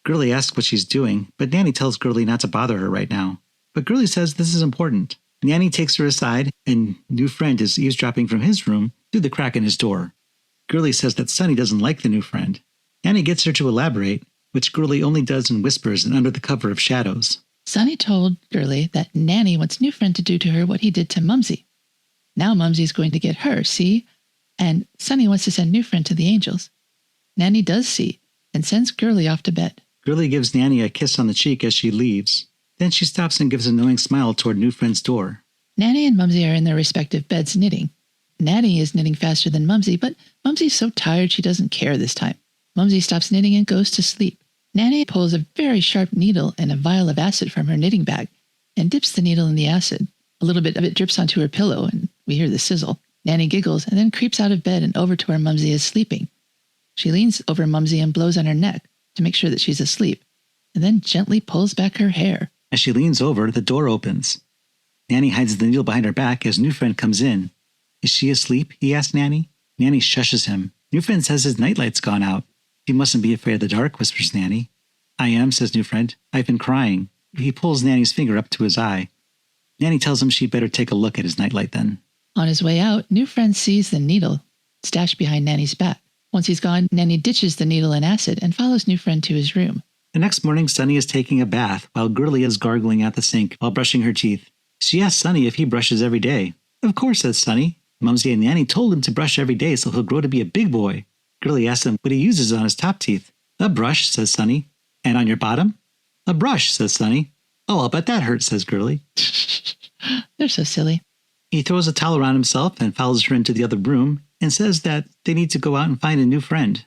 Girly asks what she's doing, but Nanny tells Girly not to bother her right now. But Girly says this is important. Nanny takes her aside, and new friend is eavesdropping from his room through the crack in his door. Girly says that Sonny doesn't like the new friend. Nanny gets her to elaborate, which Girly only does in whispers and under the cover of shadows. Sonny told Girly that Nanny wants new friend to do to her what he did to Mumsy. Now Mumsy's going to get her, see? And Sonny wants to send new friend to the Angels. Nanny does see, and sends Girly off to bed. Girly gives Nanny a kiss on the cheek as she leaves. Then she stops and gives a knowing smile toward new friend's door. Nanny and Mumsy are in their respective beds knitting. Nanny is knitting faster than Mumsy, but Mumsy's so tired she doesn't care this time. Mumsy stops knitting and goes to sleep. Nanny pulls a very sharp needle and a vial of acid from her knitting bag and dips the needle in the acid. A little bit of it drips onto her pillow, and we hear the sizzle. Nanny giggles and then creeps out of bed and over to where Mumsy is sleeping. She leans over Mumsy and blows on her neck to make sure that she's asleep, and then gently pulls back her hair. As she leans over, the door opens. Nanny hides the needle behind her back as new friend comes in. Is she asleep? He asks Nanny. Nanny shushes him. New friend says his nightlight's gone out. You mustn't be afraid of the dark, whispers Nanny. I am, says new friend. I've been crying. He pulls Nanny's finger up to his eye. Nanny tells him she'd better take a look at his nightlight then. On his way out, new friend sees the needle stashed behind Nanny's back. Once he's gone, Nanny ditches the needle and acid and follows new friend to his room. The next morning, Sonny is taking a bath while Girly is gargling at the sink while brushing her teeth. She asks Sonny if he brushes every day. Of course, says Sonny. Mumsy and Nanny told him to brush every day so he'll grow to be a big boy. Girly asks him what he uses on his top teeth. A brush, says Sonny. And on your bottom? A brush, says Sonny. Oh, I'll bet that hurts, says Girly. They're so silly. He throws a towel around himself and follows her into the other room and says that they need to go out and find a new friend.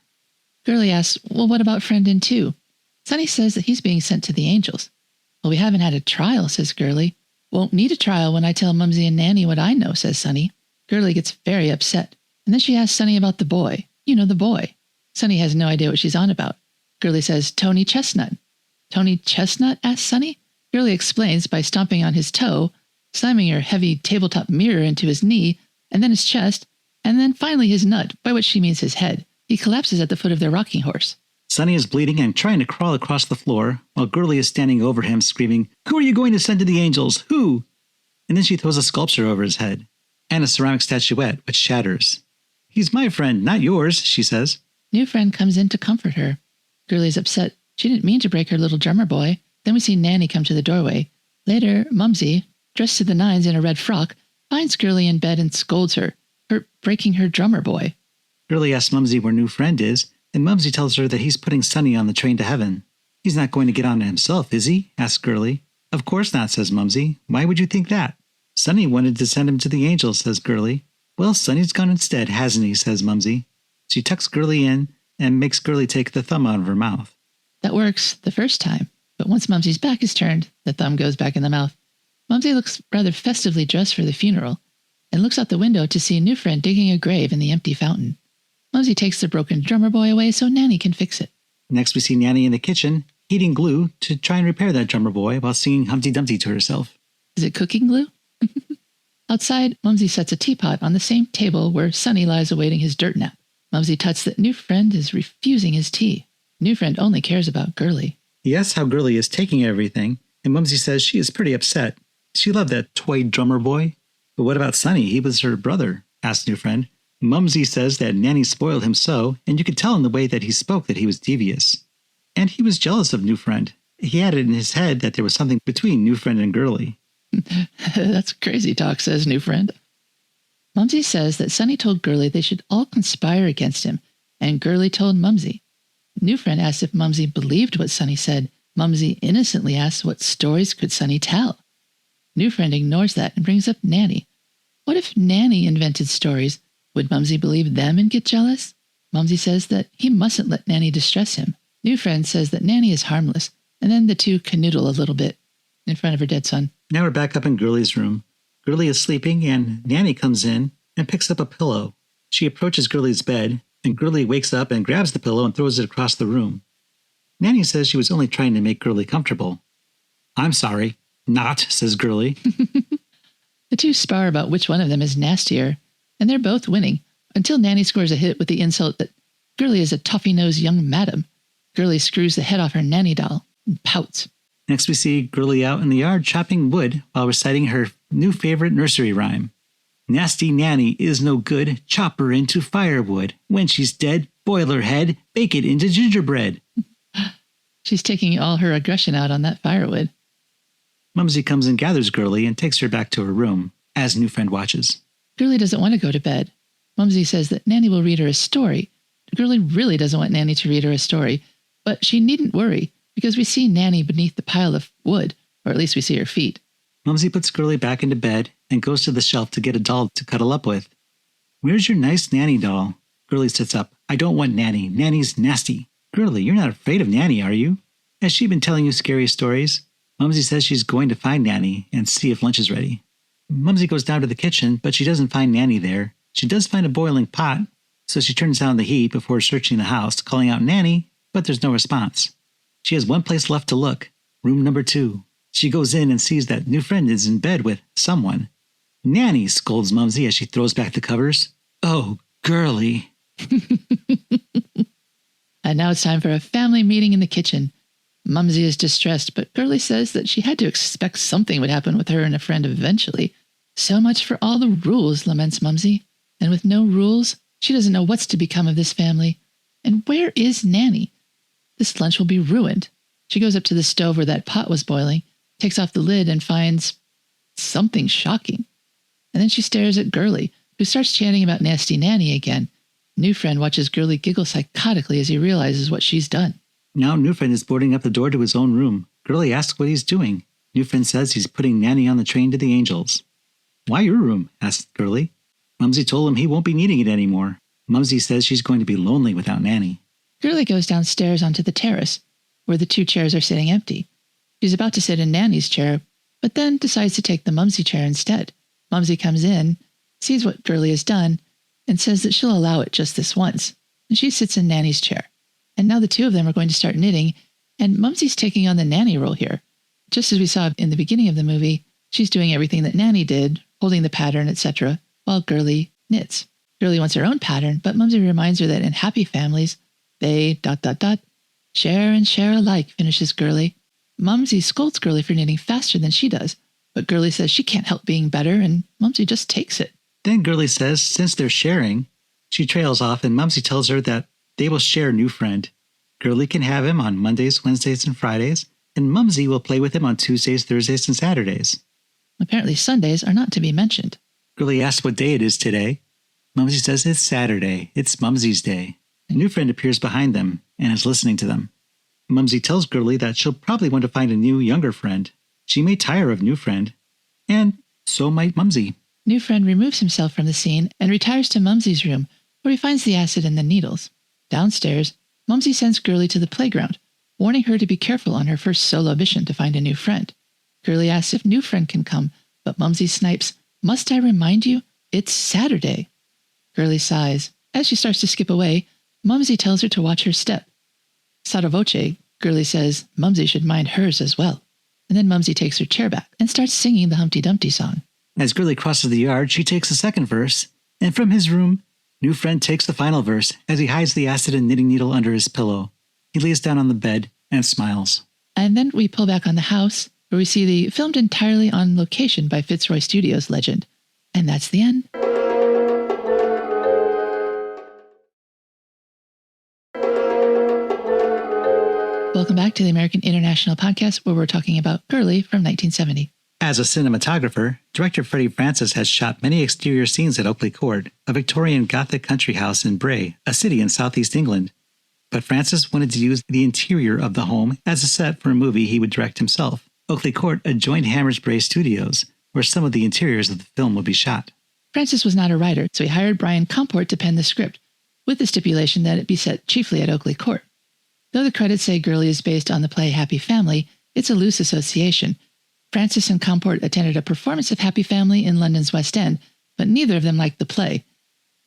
Girly asks, well, what about friend in 2? Sonny says that he's being sent to the Angels. Well, we haven't had a trial, says Girly. Won't need a trial when I tell Mumsy and Nanny what I know, says Sonny. Girly gets very upset. And then she asks Sonny about the boy. You know, the boy. Sonny has no idea what she's on about. Girly says, Tony Chestnut. Tony Chestnut, asks Sonny. Girly explains by stomping on his toe, slamming her heavy tabletop mirror into his knee, and then his chest, and then finally his nut, by which she means his head. He collapses at the foot of their rocking horse. Sonny is bleeding and trying to crawl across the floor, while Girly is standing over him, screaming, Who are you going to send to the Angels? Who? And then she throws a sculpture over his head, and a ceramic statuette, which shatters. He's my friend, not yours, she says. New friend comes in to comfort her. Girly's upset. She didn't mean to break her little drummer boy. Then we see Nanny come to the doorway. Later, Mumsy, dressed to the nines in a red frock, finds Girly in bed and scolds her for breaking her drummer boy. Girly asks Mumsy where new friend is, and Mumsy tells her that he's putting Sonny on the train to heaven. He's not going to get on it himself, is he? Asks Girly. Of course not, says Mumsy. Why would you think that? Sonny wanted to send him to the Angels, says Girly. Well, Sonny's gone instead, hasn't he, says Mumsy. She tucks Girly in and makes Girly take the thumb out of her mouth. That works the first time, but once Mumsy's back is turned, the thumb goes back in the mouth. Mumsy looks rather festively dressed for the funeral and looks out the window to see a new friend digging a grave in the empty fountain. Mumsy takes the broken drummer boy away so Nanny can fix it. Next we see Nanny in the kitchen, heating glue to try and repair that drummer boy while singing Humpty Dumpty to herself. Is it cooking glue? Outside, Mumsy sets a teapot on the same table where Sonny lies awaiting his dirt nap. Mumsy tuts that new friend is refusing his tea. New friend only cares about Girly. He asks how Girly is taking everything, and Mumsy says she is pretty upset. She loved that toy drummer boy. But what about Sonny? He was her brother, asks new friend. Mumsy says that Nanny spoiled him so, and you could tell in the way that he spoke that he was devious. And he was jealous of new friend. He had it in his head that there was something between new friend and Girly. That's crazy talk, says new friend. Mumsy says that Sonny told Girly they should all conspire against him, and Girly told Mumsy. New friend asks if Mumsy believed what Sonny said. Mumsy innocently asks what stories could Sonny tell. New friend ignores that and brings up Nanny. What if Nanny invented stories? Would Mumsy believe them and get jealous? Mumsy says that he mustn't let Nanny distress him. New friend says that Nanny is harmless, and then the two canoodle a little bit in front of her dead son. Now we're back up in Girly's room. Girly is sleeping, and Nanny comes in and picks up a pillow. She approaches Girly's bed, and Girly wakes up and grabs the pillow and throws it across the room. Nanny says she was only trying to make Girly comfortable. I'm sorry. Not, says Girly. The two spar about which one of them is nastier, and they're both winning, until Nanny scores a hit with the insult that Girly is a toffee-nosed young madam. Girly screws the head off her Nanny doll and pouts. Next we see Girly out in the yard chopping wood while reciting her new favorite nursery rhyme. Nasty Nanny is no good, chop her into firewood. When she's dead, boil her head, bake it into gingerbread. She's taking all her aggression out on that firewood. Mumsy comes and gathers Girly and takes her back to her room, as new friend watches. Girly doesn't want to go to bed. Mumsy says that Nanny will read her a story. Girly really doesn't want Nanny to read her a story, but she needn't worry, because we see Nanny beneath the pile of wood, or at least we see her feet. Mumsy puts Girly back into bed and goes to the shelf to get a doll to cuddle up with. Where's your nice Nanny doll? Girly sits up. I don't want Nanny. Nanny's nasty. Girly, you're not afraid of Nanny, are you? Has she been telling you scary stories? Mumsy says she's going to find Nanny and see if lunch is ready. Mumsy goes down to the kitchen, but she doesn't find Nanny there. She does find a boiling pot, so she turns down the heat before searching the house, calling out Nanny, but there's no response. She has one place left to look, room number 2. She goes in and sees that new friend is in bed with someone. Nanny, scolds Mumsy as she throws back the covers. Oh, Girly. And now it's time for a family meeting in the kitchen. Mumsy is distressed, but Girly says that she had to expect something would happen with her and a friend eventually. So much for all the rules, laments Mumsy. And with no rules, she doesn't know what's to become of this family. And where is Nanny? This lunch will be ruined. She goes up to the stove where that pot was boiling, takes off the lid and finds something shocking. And then she stares at Girly, who starts chanting about nasty Nanny again. New friend watches Girly giggle psychotically as he realizes what she's done. Now new friend is boarding up the door to his own room. Girly asks what he's doing. New friend says he's putting Nanny on the train to the Angels. Why your room? Asks Girly. Mumsy told him he won't be needing it anymore. Mumsy says she's going to be lonely without Nanny. Girly goes downstairs onto the terrace, where the 2 chairs are sitting empty. She's about to sit in Nanny's chair, but then decides to take the Mumsy chair instead. Mumsy comes in, sees what Girly has done, and says that she'll allow it just this once. And she sits in Nanny's chair. And now the 2 of them are going to start knitting, and Mumsy's taking on the Nanny role here. Just as we saw in the beginning of the movie, she's doing everything that Nanny did, holding the pattern, etc., while Girly knits. Girly wants her own pattern, but Mumsy reminds her that in happy families, they ... share and share alike, finishes Girly. Mumsy scolds Girly for knitting faster than she does, but Girly says she can't help being better, and Mumsy just takes it. Then Girly says since they're sharing, she trails off and Mumsy tells her that they will share new friend. Girly can have him on Mondays, Wednesdays, and Fridays, and Mumsy will play with him on Tuesdays, Thursdays, and Saturdays. Apparently Sundays are not to be mentioned. Girly asks what day it is today. Mumsy says it's Saturday. It's Mumsy's day. A new friend appears behind them and is listening to them. Mumsy tells Girly that she'll probably want to find a new, younger friend. She may tire of new friend, and so might Mumsy. New friend removes himself from the scene and retires to Mumsy's room, where he finds the acid and the needles. Downstairs, Mumsy sends Girly to the playground, warning her to be careful on her first solo mission to find a new friend. Girly asks if new friend can come, but Mumsy snipes, "Must I remind you? It's Saturday." Girly sighs. As she starts to skip away, Mumsy tells her to watch her step. Sotto voce, Girly says Mumsy should mind hers as well. And then Mumsy takes her chair back and starts singing the Humpty Dumpty song. As Girly crosses the yard, she takes the second verse, and from his room, New friend takes the final verse as he hides the acid and knitting needle under his pillow. He lays down on the bed and smiles. And then we pull back on the house, where we see the filmed entirely on location by Fitzroy Studios legend. And that's the end. Welcome back to the American International Podcast, where we're talking about Girly from 1970. As a cinematographer, director Freddie Francis has shot many exterior scenes at Oakley Court, a Victorian Gothic country house in Bray, a city in southeast England. But Francis wanted to use the interior of the home as a set for a movie he would direct himself. Oakley Court adjoined Hammer's Bray Studios, where some of the interiors of the film would be shot. Francis was not a writer, so he hired Brian Comport to pen the script, with the stipulation that it be set chiefly at Oakley Court. Though the credits say Girly is based on the play Happy Family, it's a loose association. Francis and Comport attended a performance of Happy Family in London's West End, but neither of them liked the play.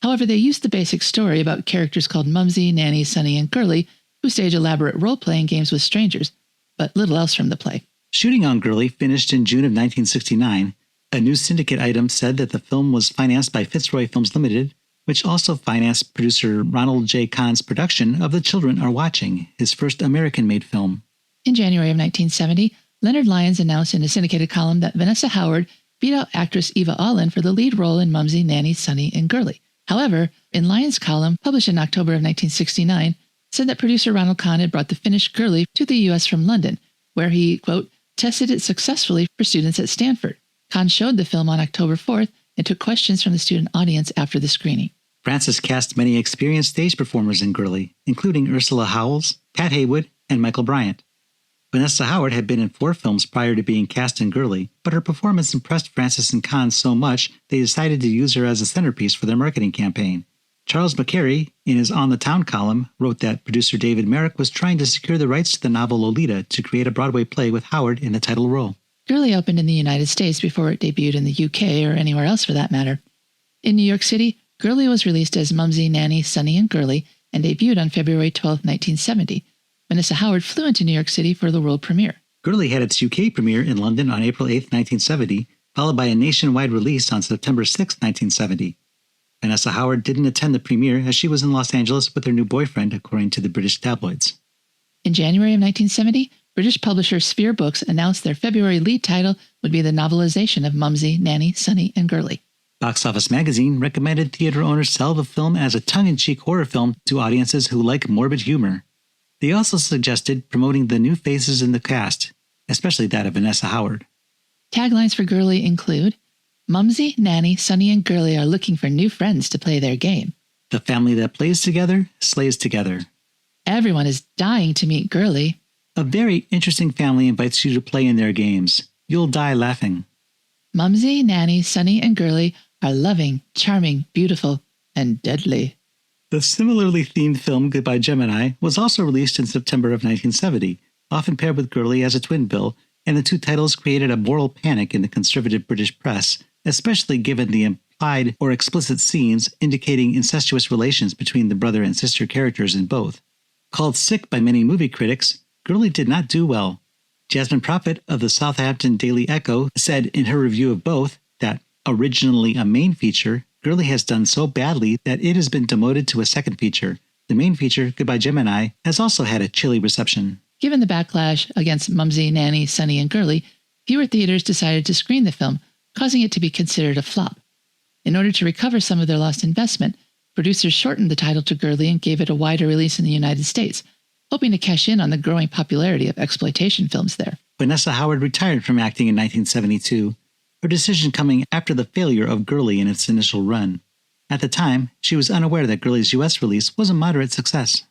However, they used the basic story about characters called Mumsy, Nanny, Sonny, and Girly, who stage elaborate role-playing games with strangers, but little else from the play. Shooting on Girly finished in June of 1969. A new syndicate item said that the film was financed by Fitzroy Films Limited, which also financed producer Ronald J. Kahn's production of The Children Are Watching, his first American-made film. In January of 1970, Leonard Lyons announced in a syndicated column that Vanessa Howard beat out actress Eva Allen for the lead role in Mumsy, Nanny, Sonny, and Girly. However, in Lyons' column, published in October of 1969, said that producer Ronald Kahn had brought the finished Girly to the U.S. from London, where he, quote, tested it successfully for students at Stanford. Kahn showed the film on October 4th and took questions from the student audience after the screening. Francis cast many experienced stage performers in Girly, including Ursula Howells, Pat Heywood, and Michael Bryant. Vanessa Howard had been in 4 films prior to being cast in Girly, but her performance impressed Francis and Kahn so much they decided to use her as a centerpiece for their marketing campaign. Charles McCary, in his On the Town column, wrote that producer David Merrick was trying to secure the rights to the novel Lolita to create a Broadway play with Howard in the title role. Girly opened in the United States before it debuted in the UK or anywhere else for that matter. In New York City, Girly was released as Mumsy, Nanny, Sonny, and Girly and debuted on February 12, 1970. Vanessa Howard flew into New York City for the world premiere. Girly had its UK premiere in London on April 8, 1970, followed by a nationwide release on September 6, 1970. Vanessa Howard didn't attend the premiere as she was in Los Angeles with her new boyfriend, according to the British tabloids. In January of 1970, British publisher Sphere Books announced their February lead title would be the novelization of Mumsy, Nanny, Sonny, and Girly. Box Office Magazine recommended theater owners sell the film as a tongue-in-cheek horror film to audiences who like morbid humor. They also suggested promoting the new faces in the cast, especially that of Vanessa Howard. Taglines for Girly include, Mumsy, Nanny, Sonny, and Girly are looking for new friends to play their game. The family that plays together, slays together. Everyone is dying to meet Girly. A very interesting family invites you to play in their games. You'll die laughing. Mumsy, Nanny, Sonny, and Girly are loving, charming, beautiful, and deadly. The similarly themed film Goodbye Gemini was also released in September of 1970, often paired with Girly as a twin bill, and the two titles created a moral panic in the conservative British press, especially given the implied or explicit scenes indicating incestuous relations between the brother and sister characters in both. Called sick by many movie critics, Girly did not do well. Jasmine Prophet of the Southampton Daily Echo said in her review of both that, originally a main feature, Girly has done so badly that it has been demoted to a second feature. The main feature, Goodbye Gemini, has also had a chilly reception. Given the backlash against Mumsy, Nanny, Sonny, and Girly, fewer theaters decided to screen the film, causing it to be considered a flop. In order to recover some of their lost investment, producers shortened the title to Girly and gave it a wider release in the United States, hoping to cash in on the growing popularity of exploitation films there. Vanessa Howard retired from acting in 1972, her decision coming after the failure of Girly in its initial run. At the time, she was unaware that Girly's U.S. release was a moderate success.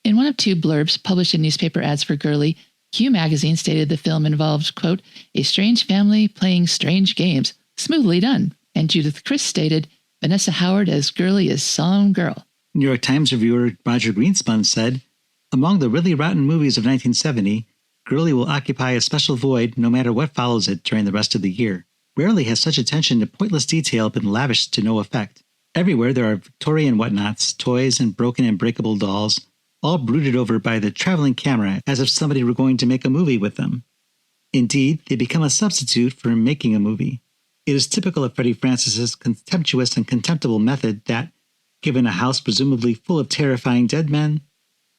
In one of 2 blurbs published in newspaper ads for Girly, Hugh magazine stated the film involved, quote, a strange family playing strange games, smoothly done. And Judith Chris stated, Vanessa Howard as Girly is some girl. New York Times reviewer Roger Greenspun said, among the really rotten movies of 1970, Girly will occupy a special void no matter what follows it during the rest of the year. Rarely has such attention to pointless detail been lavished to no effect. Everywhere there are Victorian whatnots, toys, and broken and breakable dolls, all brooded over by the traveling camera as if somebody were going to make a movie with them. Indeed, they become a substitute for making a movie. It is typical of Freddie Francis's contemptuous and contemptible method that, given a house presumably full of terrifying dead men.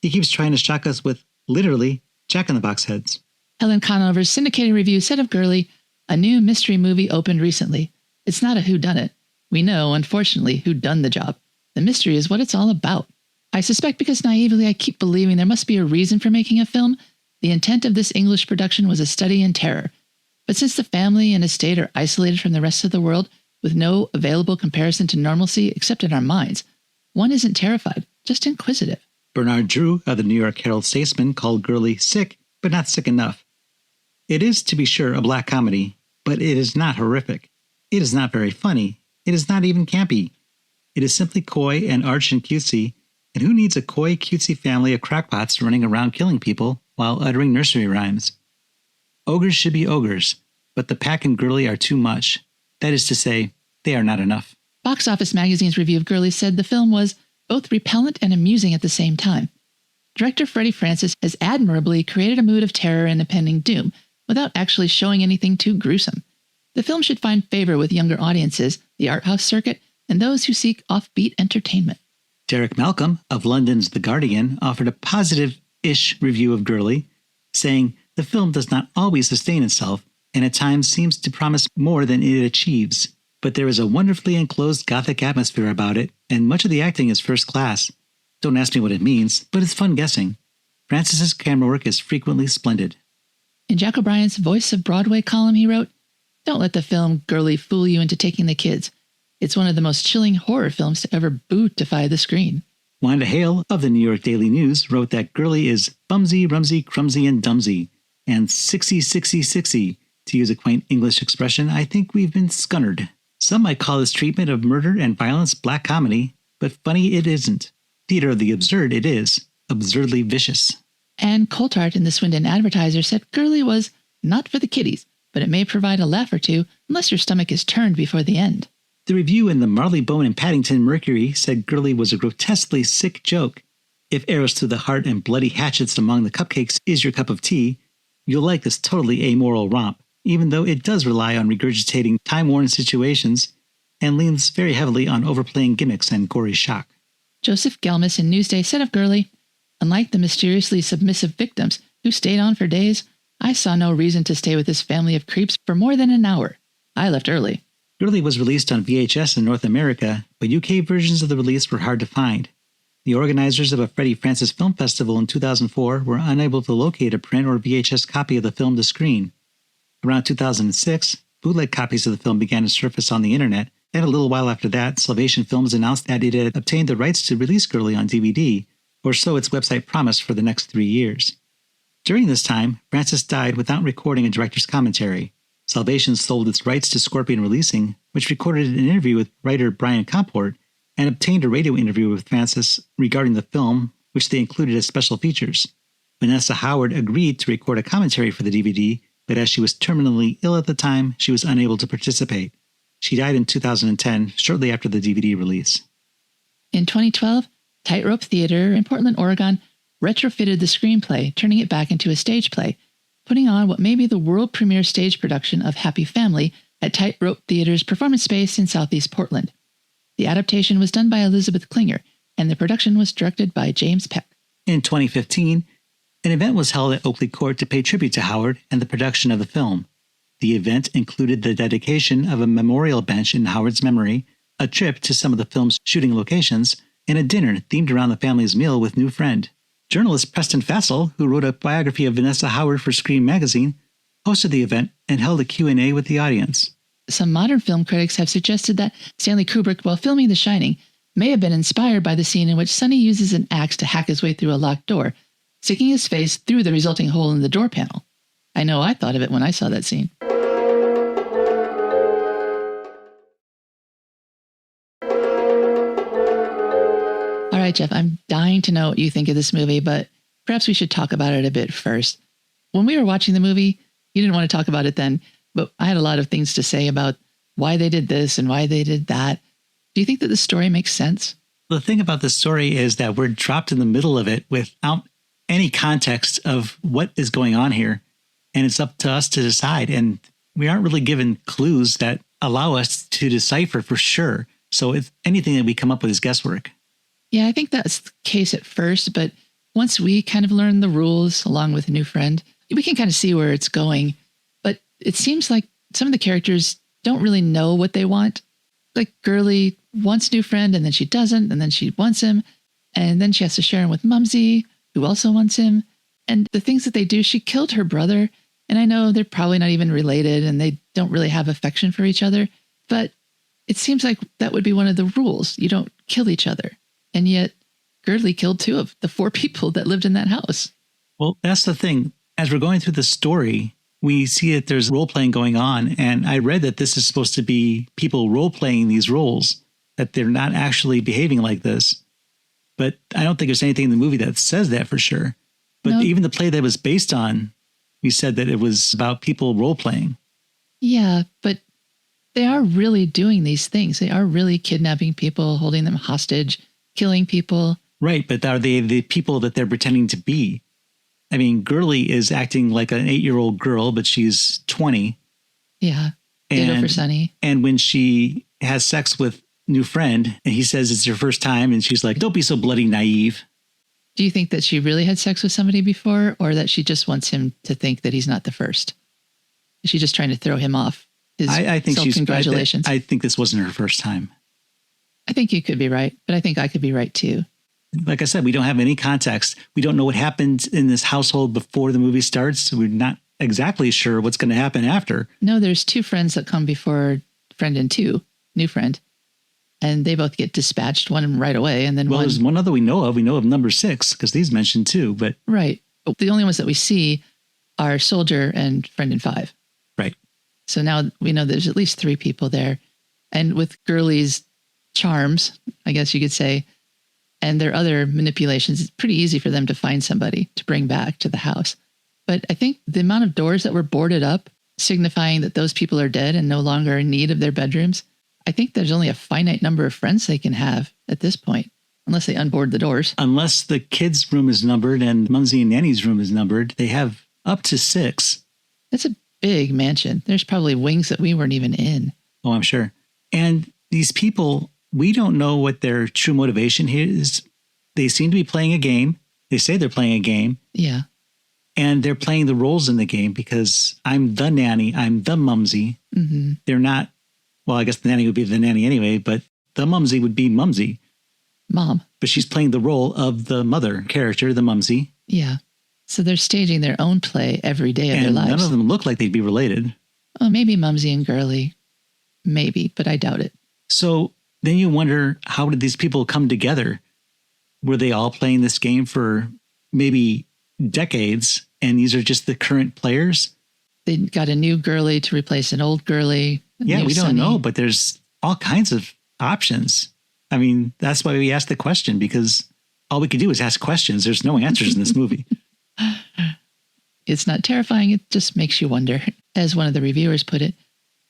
He keeps trying to shock us with, literally, jack-in-the-box heads. Helen Conover's syndicated review said of Girly, a new mystery movie opened recently. It's not a whodunit. We know, unfortunately, who done the job. The mystery is what it's all about. I suspect because naively I keep believing there must be a reason for making a film, the intent of this English production was a study in terror. But since the family and estate are isolated from the rest of the world, with no available comparison to normalcy except in our minds, one isn't terrified, just inquisitive. Bernard Drew of the New York Herald-Statesman called Girly sick, but not sick enough. It is, to be sure, a black comedy, but it is not horrific. It is not very funny. It is not even campy. It is simply coy and arch and cutesy, and who needs a coy, cutesy family of crackpots running around killing people while uttering nursery rhymes? Ogres should be ogres, but the pack and Girly are too much. That is to say, they are not enough. Box Office Magazine's review of Girly said the film was both repellent and amusing at the same time. Director Freddie Francis has admirably created a mood of terror and impending doom without actually showing anything too gruesome. The film should find favor with younger audiences, the art house circuit, and those who seek offbeat entertainment. Derek Malcolm of London's The Guardian offered a positive-ish review of Girly, saying the film does not always sustain itself and at times seems to promise more than it achieves. But there is a wonderfully enclosed gothic atmosphere about it, and much of the acting is first class. Don't ask me what it means, but it's fun guessing. Francis's camera work is frequently splendid. In Jack O'Brien's Voice of Broadway column, he wrote, "Don't let the film Girly fool you into taking the kids. It's one of the most chilling horror films to ever bootify the screen." Wanda Hale of the New York Daily News wrote that Girly is bumsy, rumsy, crumsy, and dumsy, and sixy. To use a quaint English expression, I think we've been scunnered. Some might call this treatment of murder and violence black comedy, but funny it isn't. Theater of the absurd it is, absurdly vicious. And Coulthard in the Swindon Advertiser said Girly was not for the kiddies, but it may provide a laugh or two unless your stomach is turned before the end. The review in the Marylebone and Paddington Mercury said Girly was a grotesquely sick joke. If arrows through the heart and bloody hatchets among the cupcakes is your cup of tea, you'll like this totally amoral romp, even though it does rely on regurgitating time-worn situations and leans very heavily on overplaying gimmicks and gory shock. Joseph Gelmis in Newsday said of Girly, "Unlike the mysteriously submissive victims who stayed on for days, I saw no reason to stay with this family of creeps for more than an hour. I left early." Girly was released on VHS in North America, but UK versions of the release were hard to find. The organizers of a Freddie Francis Film Festival in 2004 were unable to locate a print or VHS copy of the film to screen. Around 2006, bootleg copies of the film began to surface on the internet, and a little while after that, Salvation Films announced that it had obtained the rights to release Girly on DVD, or so its website promised for the next 3 years. During this time, Francis died without recording a director's commentary. Salvation sold its rights to Scorpion Releasing, which recorded an interview with writer Bryant Comport and obtained a radio interview with Francis regarding the film, which they included as special features. Vanessa Howard agreed to record a commentary for the DVD, but as she was terminally ill at the time, she was unable to participate. She died in 2010, shortly after the DVD release. In 2012, Tightrope Theater in Portland, Oregon, retrofitted the screenplay, turning it back into a stage play, putting on what may be the world premiere stage production of Happy Family at Tightrope Theater's performance space in southeast Portland. The adaptation was done by Elizabeth Klinger, and the production was directed by James Peck. In 2015, an event was held at Oakley Court to pay tribute to Howard and the production of the film. The event included the dedication of a memorial bench in Howard's memory, a trip to some of the film's shooting locations, and a dinner themed around the family's meal with new friend. Journalist Preston Fassel, who wrote a biography of Vanessa Howard for Scream magazine, hosted the event and held a Q&A with the audience. Some modern film critics have suggested that Stanley Kubrick, while filming The Shining, may have been inspired by the scene in which Sonny uses an axe to hack his way through a locked door, sticking his face through the resulting hole in the door panel. I know I thought of it when I saw that scene. All right, Jeff, I'm dying to know what you think of this movie, but perhaps we should talk about it a bit first. When we were watching the movie, you didn't want to talk about it then, but I had a lot of things to say about why they did this and why they did that. Do you think that the story makes sense? The thing about the story is that we're dropped in the middle of it without any context of what is going on here, and it's up to us to decide. And we aren't really given clues that allow us to decipher for sure. So if anything that we come up with is guesswork. Yeah, I think that's the case at first, but once we kind of learn the rules along with a new friend, we can kind of see where it's going. But it seems like some of the characters don't really know what they want. Like Girly wants a new friend and then she doesn't, and then she wants him, and then she has to share him with Mumsy, who also wants him. And the things that they do, she killed her brother, and I know they're probably not even related and they don't really have affection for each other, but it seems like that would be one of the rules. You don't kill each other. And yet Girly killed 2 of the 4 people that lived in that house. Well, that's the thing. As we're going through the story, we see that there's role-playing going on. And I read that this is supposed to be people role-playing these roles, that they're not actually behaving like this. But I don't think there's anything in the movie that says that for sure. But No. even the play that was based on, we said that it was about people role-playing. Yeah, but they are really doing these things. They are really kidnapping people, holding them hostage, killing people. Right, but are they the people that they're pretending to be? I mean, Girly is acting like an 8-year-old girl, but she's 20. Yeah, ditto for Sonny. And when she has sex with new friend, and he says it's her first time, and she's like, don't be so bloody naive. Do you think that she really had sex with somebody before, or that she just wants him to think that he's not the first? Is she just trying to throw him off his I think self-congratulations? I think this wasn't her first time. I think you could be right, but I think I could be right too. Like I said, we don't have any context. We don't know what happened in this household before the movie starts. So we're not exactly sure what's going to happen after. No, there's 2 friends that come before friend and 2, new friend. And they both get dispatched, one right away. And then there's one other we know of. We know of number 6 because he's mentioned too. But right. The only ones that we see are Soldier and friend and 5. Right. So now we know there's at least 3 people there. And with Girly's charms, I guess you could say, and their other manipulations, it's pretty easy for them to find somebody to bring back to the house. But I think the amount of doors that were boarded up, signifying that those people are dead and no longer in need of their bedrooms, I think there's only a finite number of friends they can have at this point, unless they unboard the doors. Unless the kids' room is numbered and Mumsy and Nanny's room is numbered, they have up to 6. It's a big mansion. There's probably wings that we weren't even in. Oh, I'm sure. And these people, we don't know what their true motivation here is. They seem to be playing a game. They say they're playing a game. Yeah. And they're playing the roles in the game because I'm the nanny. I'm the Mumsy. Mm-hmm. They're not, well, I guess the nanny would be the nanny anyway, but the Mumsy would be Mumsy. Mom. But she's playing the role of the mother character, the Mumsy. Yeah. So they're staging their own play every day of their lives. None of them look like they'd be related. Oh, maybe Mumsy and Girly. Maybe, but I doubt it. So then you wonder, how did these people come together? Were they all playing this game for maybe decades, and these are just the current players? They got a new Girly to replace an old Girly. Yeah, we don't Sonny. know, but there's all kinds of options. I mean, that's why we asked the question, because all we could do is ask questions. There's no answers in this movie. It's not terrifying. It just makes you wonder, as one of the reviewers put it.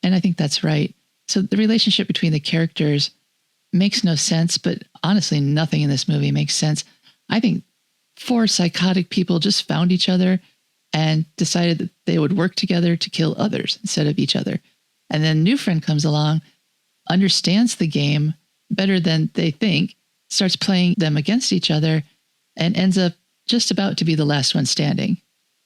And I think that's right. So the relationship between the characters makes no sense, but honestly, nothing in this movie makes sense. I think 4 psychotic people just found each other and decided that they would work together to kill others instead of each other. And then a new friend comes along, understands the game better than they think, starts playing them against each other, and ends up just about to be the last one standing.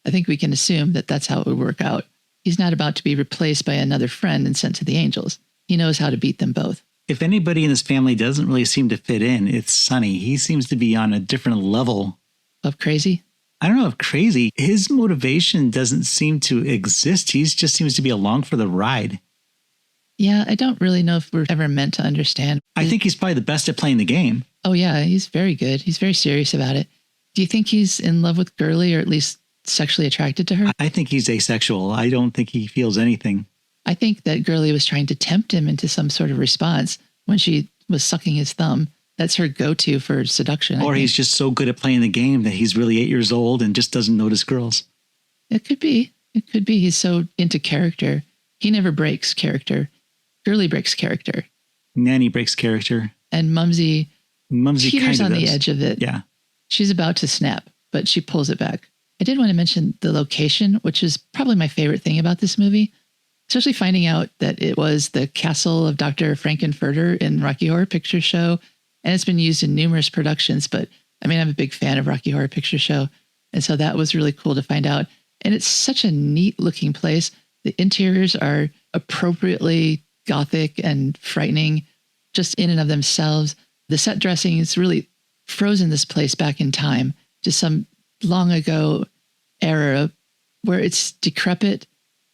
I think we can assume that that's how it would work out. He's not about to be replaced by another friend and sent to the angels. He knows how to beat them both. If anybody in this family doesn't really seem to fit in, it's Sonny. He seems to be on a different level. Of crazy? I don't know if crazy. His motivation doesn't seem to exist. He just seems to be along for the ride. Yeah, I don't really know if we're ever meant to understand. I think he's probably the best at playing the game. Oh, yeah, he's very good. He's very serious about it. Do you think he's in love with Girly, or at least sexually attracted to her? I think he's asexual. I don't think he feels anything. I think that Girly was trying to tempt him into some sort of response when she was sucking his thumb. That's her go-to for seduction. Or he's just so good at playing the game that he's really 8 years old and just doesn't notice girls. It could be. It could be. He's so into character. He never breaks character. Girly breaks character. Nanny breaks character. And Mumsy teeters on the edge of it. Yeah. She's about to snap, but she pulls it back. I did want to mention the location, which is probably my favorite thing about this movie, especially finding out that it was the castle of Dr. Frankenfurter in Rocky Horror Picture Show, And it's been used in numerous productions, but I mean, I'm a big fan of Rocky Horror Picture Show. And so that was really cool to find out. And it's such a neat looking place. The interiors are appropriately gothic and frightening just in and of themselves. The set dressing is really frozen this place back in time to some long ago era where it's decrepit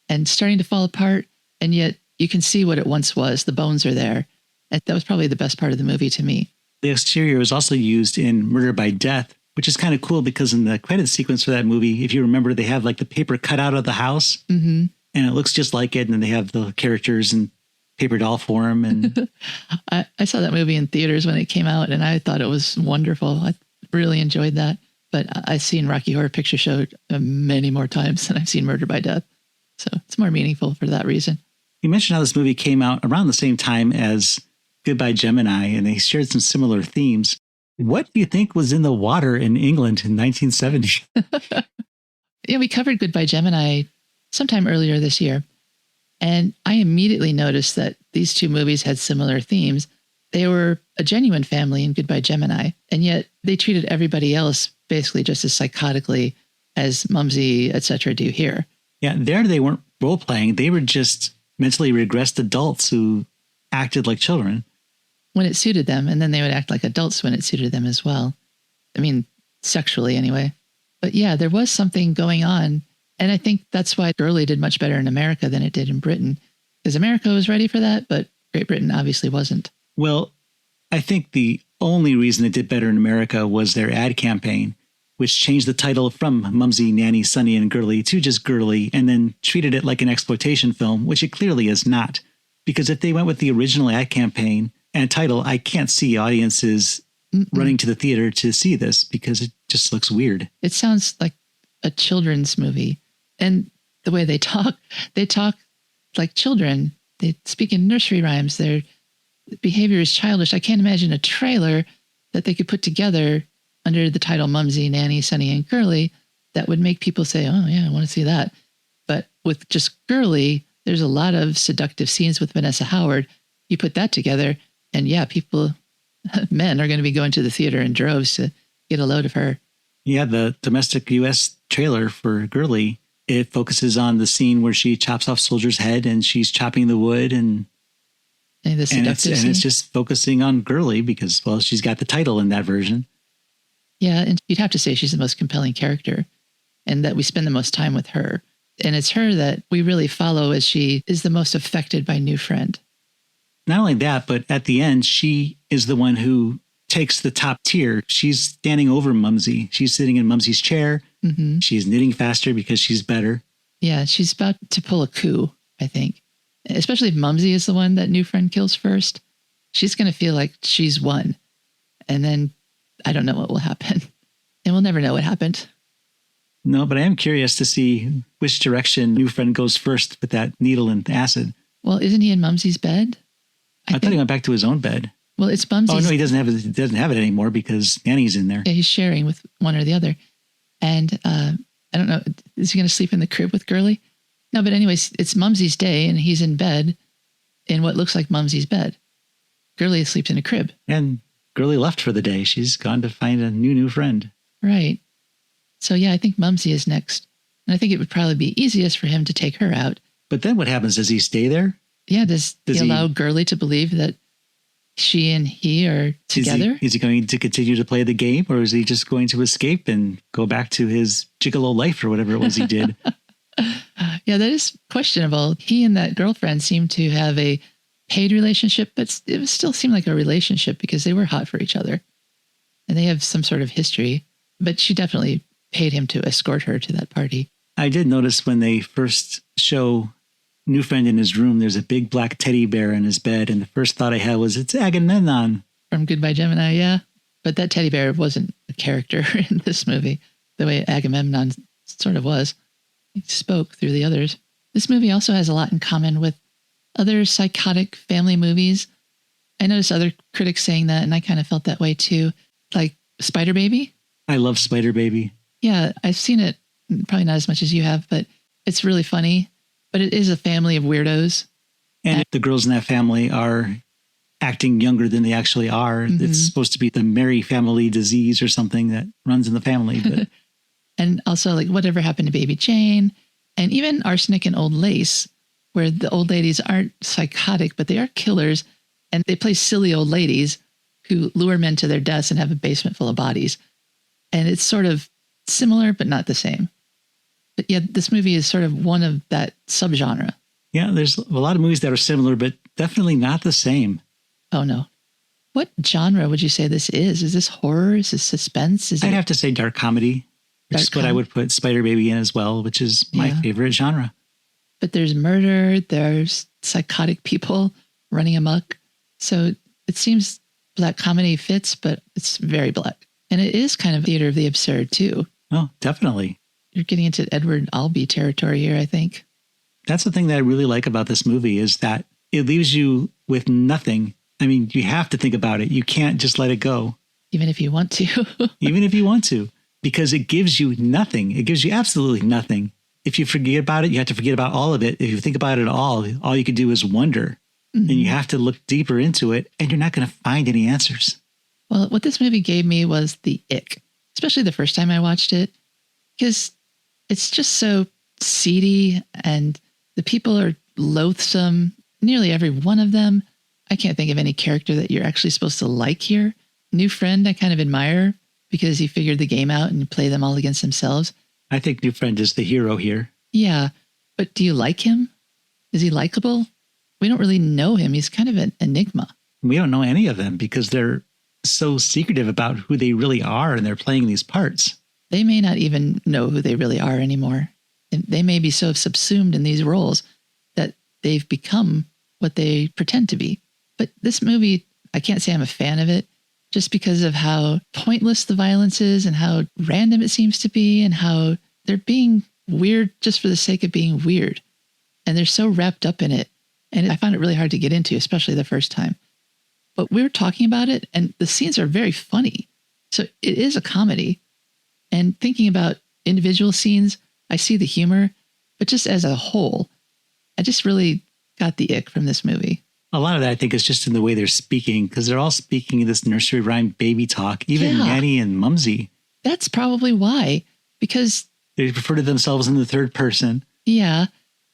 and starting to fall apart. And yet you can see what it once was. The bones are there. And that was probably the best part of the movie to me. The exterior was also used in Murder by Death, which is kind of cool because in the credit sequence for that movie, if you remember, they have like the paper cut out of the house and it looks just like it. And then they have the characters in paper doll form. And I saw that movie in theaters when it came out and I thought it was wonderful. I really enjoyed that. But I've seen Rocky Horror Picture Show many more times than I've seen Murder by Death. So it's more meaningful for that reason. You mentioned how this movie came out around the same time as Goodbye Gemini, and they shared some similar themes. What do you think was in the water in England in 1970? Yeah, we covered Goodbye Gemini sometime earlier this year. And I immediately noticed that these two movies had similar themes. They were a genuine family in Goodbye Gemini, and yet they treated everybody else basically just as psychotically as Mumsy, etc. do here. Yeah, there they weren't role-playing. They were just mentally regressed adults who acted like children. When it suited them, and then they would act like adults when it suited them as well. I mean, sexually anyway. But yeah, there was something going on. And I think that's why Girly did much better in America than it did in Britain. Because America was ready for that, but Great Britain obviously wasn't. Well, I think the only reason it did better in America was their ad campaign, which changed the title from Mumsy, Nanny, Sonny, and Girly to just Girly, and then treated it like an exploitation film, which it clearly is not. Because if they went with the original ad campaign and title, I can't see audiences running to the theater to see this because it just looks weird. It sounds like a children's movie. And the way they talk like children. They speak in nursery rhymes. Their behavior is childish. I can't imagine a trailer that they could put together under the title Mumsy, Nanny, Sonny, and Girly that would make people say, oh, yeah, I want to see that. But with just Girly, there's a lot of seductive scenes with Vanessa Howard. You put that together, and yeah, men are going to be going to the theater in droves to get a load of her. Yeah, the domestic U.S. trailer for Girly, it focuses on the scene where she chops off Soldier's head and she's chopping the wood and it's just focusing on Girly because, well, she's got the title in that version. Yeah, and you'd have to say she's the most compelling character and that we spend the most time with her. And it's her that we really follow as she is the most affected by New Friend. Not only that, but at the end, she is the one who takes the top tier. She's standing over Mumsy. She's sitting in Mumsy's chair. Mm-hmm. She's knitting faster because she's better. Yeah, she's about to pull a coup, I think. Especially if Mumsy is the one that New Friend kills first. She's going to feel like she's won. And then I don't know what will happen. And we'll never know what happened. No, but I am curious to see which direction New Friend goes first with that needle and acid. Well, isn't he in Mumsy's bed? I thought he went back to his own bed. Well, it's Mumsy's. Oh, no, he doesn't have it anymore because Nanny's in there. Yeah, he's sharing with one or the other. And I don't know, is he going to sleep in the crib with Girly? No, but anyways, it's Mumsy's day and he's in bed in what looks like Mumsy's bed. Girly sleeps in a crib. And Girly left for the day. She's gone to find a new friend. Right. So yeah, I think Mumsy is next. And I think it would probably be easiest for him to take her out. But then what happens? Does he stay there? Yeah, does he allow Girly to believe that she and he are together? Is he going to continue to play the game, or is he just going to escape and go back to his gigolo life or whatever it was he did? Yeah, that is questionable. He and that girlfriend seemed to have a paid relationship, but it still seemed like a relationship because they were hot for each other. And they have some sort of history, but she definitely paid him to escort her to that party. I did notice when they first show New Friend in his room, there's a big black teddy bear in his bed. And the first thought I had was, it's Agamemnon. From Goodbye Gemini, yeah. But that teddy bear wasn't a character in this movie, the way Agamemnon sort of was. He spoke through the others. This movie also has a lot in common with other psychotic family movies. I noticed other critics saying that, and I kind of felt that way too. Like Spider Baby. I love Spider Baby. Yeah, I've seen it, probably not as much as you have, but it's really funny. But it is a family of weirdos. And the girls in that family are acting younger than they actually are. Mm-hmm. It's supposed to be the Mary family disease or something that runs in the family. But and also like whatever happened to Baby Jane, and even Arsenic and Old Lace, where the old ladies aren't psychotic, but they are killers, and they play silly old ladies who lure men to their deaths and have a basement full of bodies. And it's sort of similar, but not the same. But yeah, this movie is sort of one of that subgenre. Yeah, there's a lot of movies that are similar, but definitely not the same. Oh, no. What genre would you say this is? Is this horror? Is this suspense? I'd have to say dark comedy, which is what I would put Spider Baby in as well, which is my favorite genre. But there's murder, there's psychotic people running amok. So it seems black comedy fits, but it's very black. And it is kind of theater of the absurd, too. Oh, definitely. You're getting into Edward Albee territory here, I think. That's the thing that I really like about this movie is that it leaves you with nothing. I mean, you have to think about it. You can't just let it go. Even if you want to. Even if you want to, because it gives you nothing. It gives you absolutely nothing. If you forget about it, you have to forget about all of it. If you think about it all you can do is wonder. Mm-hmm. And you have to look deeper into it, and you're not going to find any answers. Well, what this movie gave me was the ick, especially the first time I watched it, because it's just so seedy, and the people are loathsome, nearly every one of them. I can't think of any character that you're actually supposed to like here. New Friend, I kind of admire because he figured the game out and play them all against themselves. I think New Friend is the hero here. Yeah, but do you like him? Is he likable? We don't really know him. He's kind of an enigma. We don't know any of them because they're so secretive about who they really are, and they're playing these parts. They may not even know who they really are anymore. They may be so subsumed in these roles that they've become what they pretend to be. But this movie, I can't say I'm a fan of it just because of how pointless the violence is and how random it seems to be and how they're being weird just for the sake of being weird. And they're so wrapped up in it. And I found it really hard to get into, especially the first time. But we were talking about it, and the scenes are very funny. So it is a comedy. And thinking about individual scenes, I see the humor, but just as a whole, I just really got the ick from this movie. A lot of that, I think, is just in the way they're speaking, because they're all speaking in this nursery rhyme baby talk, even Nanny and Mumsy. That's probably why, because they refer to themselves in the third person. Yeah,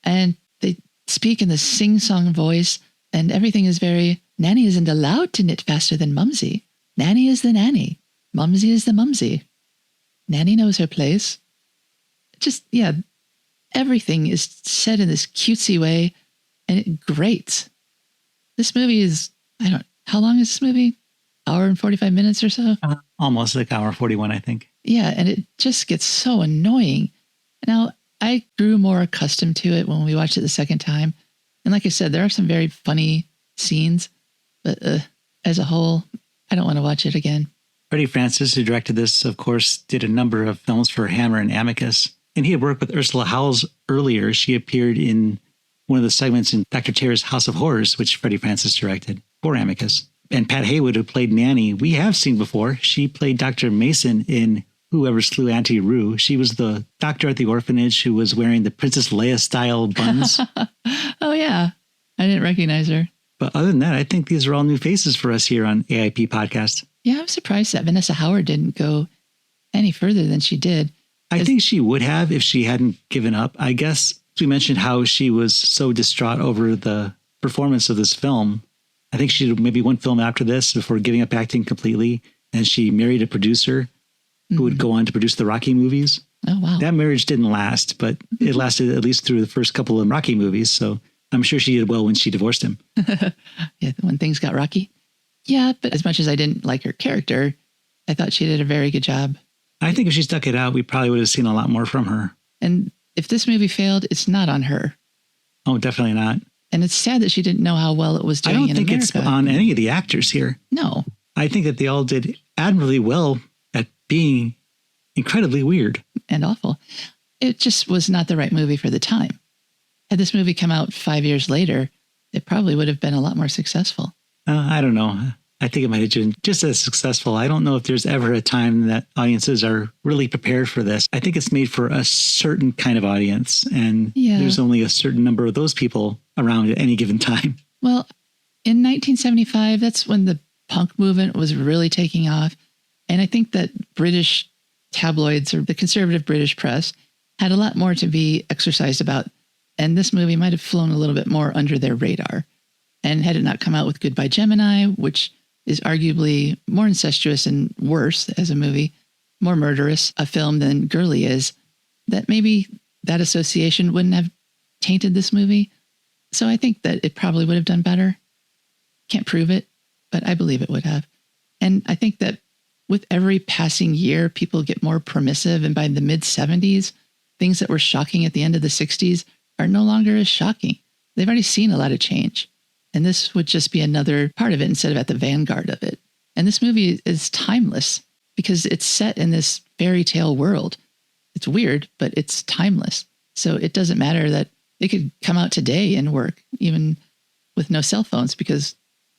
and they speak in the sing-song voice, and everything is very, Nanny isn't allowed to knit faster than Mumsy. Nanny is the nanny. Mumsy is the Mumsy. Nanny knows her place. Just, yeah, everything is said in this cutesy way, and it grates. This movie is, how long is this movie? Hour and 45 minutes or so? Almost like hour 41, I think. Yeah, and it just gets so annoying. Now, I grew more accustomed to it when we watched it the second time. And like I said, there are some very funny scenes, but as a whole, I don't want to watch it again. Freddie Francis, who directed this, of course, did a number of films for Hammer and Amicus. And he had worked with Ursula Howells earlier. She appeared in one of the segments in Dr. Terror's House of Horrors, which Freddie Francis directed for Amicus. And Pat Heywood, who played Nanny, we have seen before. She played Dr. Mason in Whoever Slew Auntie Rue. She was the doctor at the orphanage who was wearing the Princess Leia-style buns. Oh, yeah. I didn't recognize her. But other than that, I think these are all new faces for us here on AIP Podcast. Yeah, I'm surprised that Vanessa Howard didn't go any further than she did. I think she would have if she hadn't given up. I guess we mentioned how she was so distraught over the performance of this film. I think she did maybe one film after this before giving up acting completely. And she married a producer who would go on to produce the Rocky movies. Oh, wow. That marriage didn't last, but it lasted at least through the first couple of Rocky movies. So I'm sure she did well when she divorced him. Yeah, when things got rocky. Yeah, but as much as I didn't like her character, I thought she did a very good job. I think if she stuck it out, we probably would have seen a lot more from her. And if this movie failed, it's not on her. Oh, definitely not. And it's sad that she didn't know how well it was doing in America. I don't think it's on any of the actors here. No. I think that they all did admirably well at being incredibly weird. And awful. It just was not the right movie for the time. Had this movie come out 5 years later, it probably would have been a lot more successful. I don't know. I think it might have been just as successful. I don't know if there's ever a time that audiences are really prepared for this. I think it's made for a certain kind of audience, and there's only a certain number of those people around at any given time. Well, In 1975, that's when the punk movement was really taking off. And I think that British tabloids or the conservative British press had a lot more to be exercised about. And this movie might have flown a little bit more under their radar. And had it not come out with Goodbye Gemini, which is arguably more incestuous and worse as a movie, more murderous a film than Girly is, that maybe that association wouldn't have tainted this movie. So I think that it probably would have done better. Can't prove it, but I believe it would have. And I think that with every passing year, people get more permissive. And by the mid-70s, things that were shocking at the end of the 60s are no longer as shocking. They've already seen a lot of change. And this would just be another part of it instead of at the vanguard of it. And this movie is timeless because it's set in this fairy tale world. It's weird, but it's timeless. So it doesn't matter that it could come out today and work, even with no cell phones, because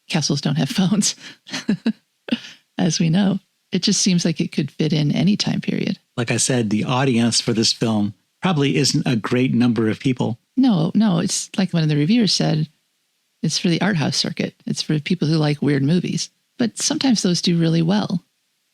castles don't have phones, as we know. It just seems like it could fit in any time period. Like I said, the audience for this film probably isn't a great number of people. No, it's like one of the reviewers said, it's for the art house circuit. It's for people who like weird movies. But sometimes those do really well,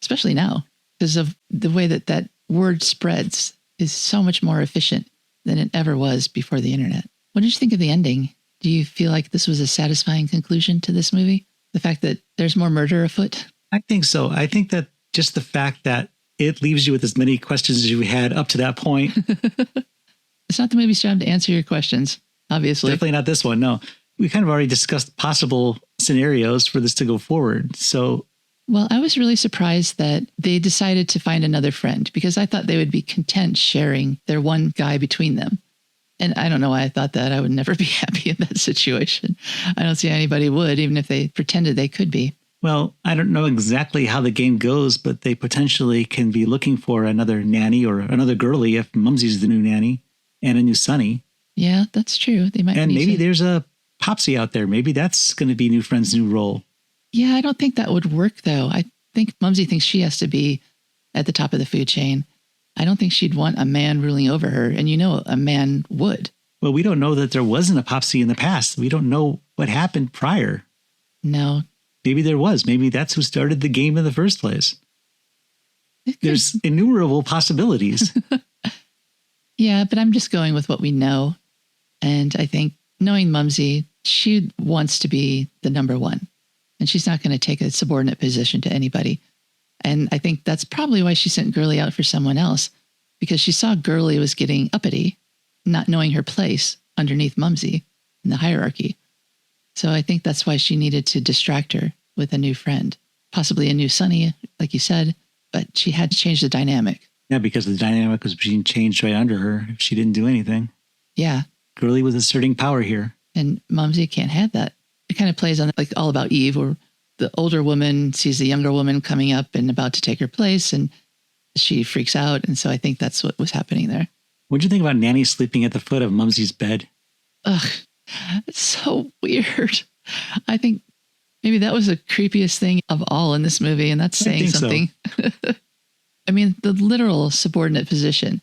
especially now, because of the way that that word spreads is so much more efficient than it ever was before the internet. What did you think of the ending? Do you feel like this was a satisfying conclusion to this movie? The fact that there's more murder afoot? I think so. I think that just the fact that it leaves you with as many questions as you had up to that point. It's not the movie's job to answer your questions, obviously. Definitely not this one, no. We kind of already discussed possible scenarios for this to go forward. So, well, I was really surprised that they decided to find another friend because I thought they would be content sharing their one guy between them. And I don't know why I thought that. I would never be happy in that situation. I don't see anybody would, even if they pretended they could be. Well, I don't know exactly how the game goes, but they potentially can be looking for another nanny or another Girly if Mumsy's the new nanny and a new Sonny. Yeah, that's true. They might. And maybe there's a Popsy out there. Maybe that's going to be New Friend's new role. Yeah, I don't think that would work, though. I think Mumsy thinks she has to be at the top of the food chain. I don't think she'd want a man ruling over her. And you know, a man would. Well, we don't know that there wasn't a Popsy in the past. We don't know what happened prior. No. Maybe there was. Maybe that's who started the game in the first place. There's innumerable possibilities. Yeah, but I'm just going with what we know. And I think knowing Mumsy, she wants to be the number one. And she's not going to take a subordinate position to anybody. And I think that's probably why she sent Girly out for someone else, because she saw Girly was getting uppity, not knowing her place underneath Mumsy in the hierarchy. So I think that's why she needed to distract her with a new friend, possibly a new Sonny, like you said, but she had to change the dynamic. Yeah, because the dynamic was being changed right under her if she didn't do anything. Yeah. Girly was asserting power here. And Mumsy can't have that. It kind of plays on like All About Eve, where the older woman sees the younger woman coming up and about to take her place, and she freaks out. And so I think that's what was happening there. What do you think about Nanny sleeping at the foot of Mumsy's bed? Ugh, it's so weird. I think maybe that was the creepiest thing of all in this movie, and that's saying something. So. I mean, the literal subordinate position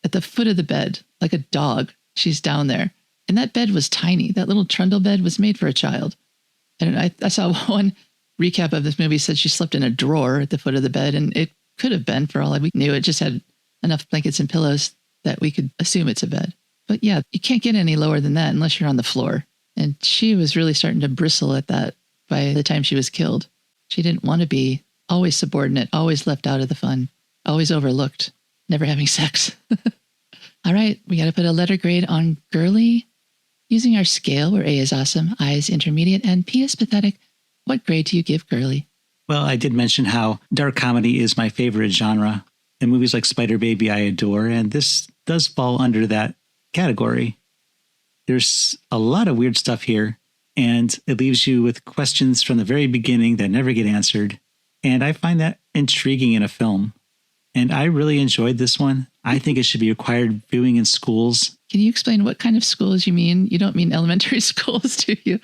at the foot of the bed, like a dog. She's down there. And that bed was tiny. That little trundle bed was made for a child. And I saw one recap of this movie said she slept in a drawer at the foot of the bed, and it could have been, for all we knew. It just had enough blankets and pillows that we could assume it's a bed. But yeah, you can't get any lower than that unless you're on the floor. And she was really starting to bristle at that by the time she was killed. She didn't want to be always subordinate, always left out of the fun, always overlooked, never having sex. All right, we got to put a letter grade on Girly. Using our scale where A is awesome, I is intermediate, and P is pathetic, what grade do you give Girly? Well, I did mention how dark comedy is my favorite genre. And movies like Spider Baby I adore, and this does fall under that category. There's a lot of weird stuff here, and it leaves you with questions from the very beginning that never get answered. And I find that intriguing in a film. And I really enjoyed this one. I think it should be required viewing in schools. Can you explain what kind of schools you mean? You don't mean elementary schools, do you?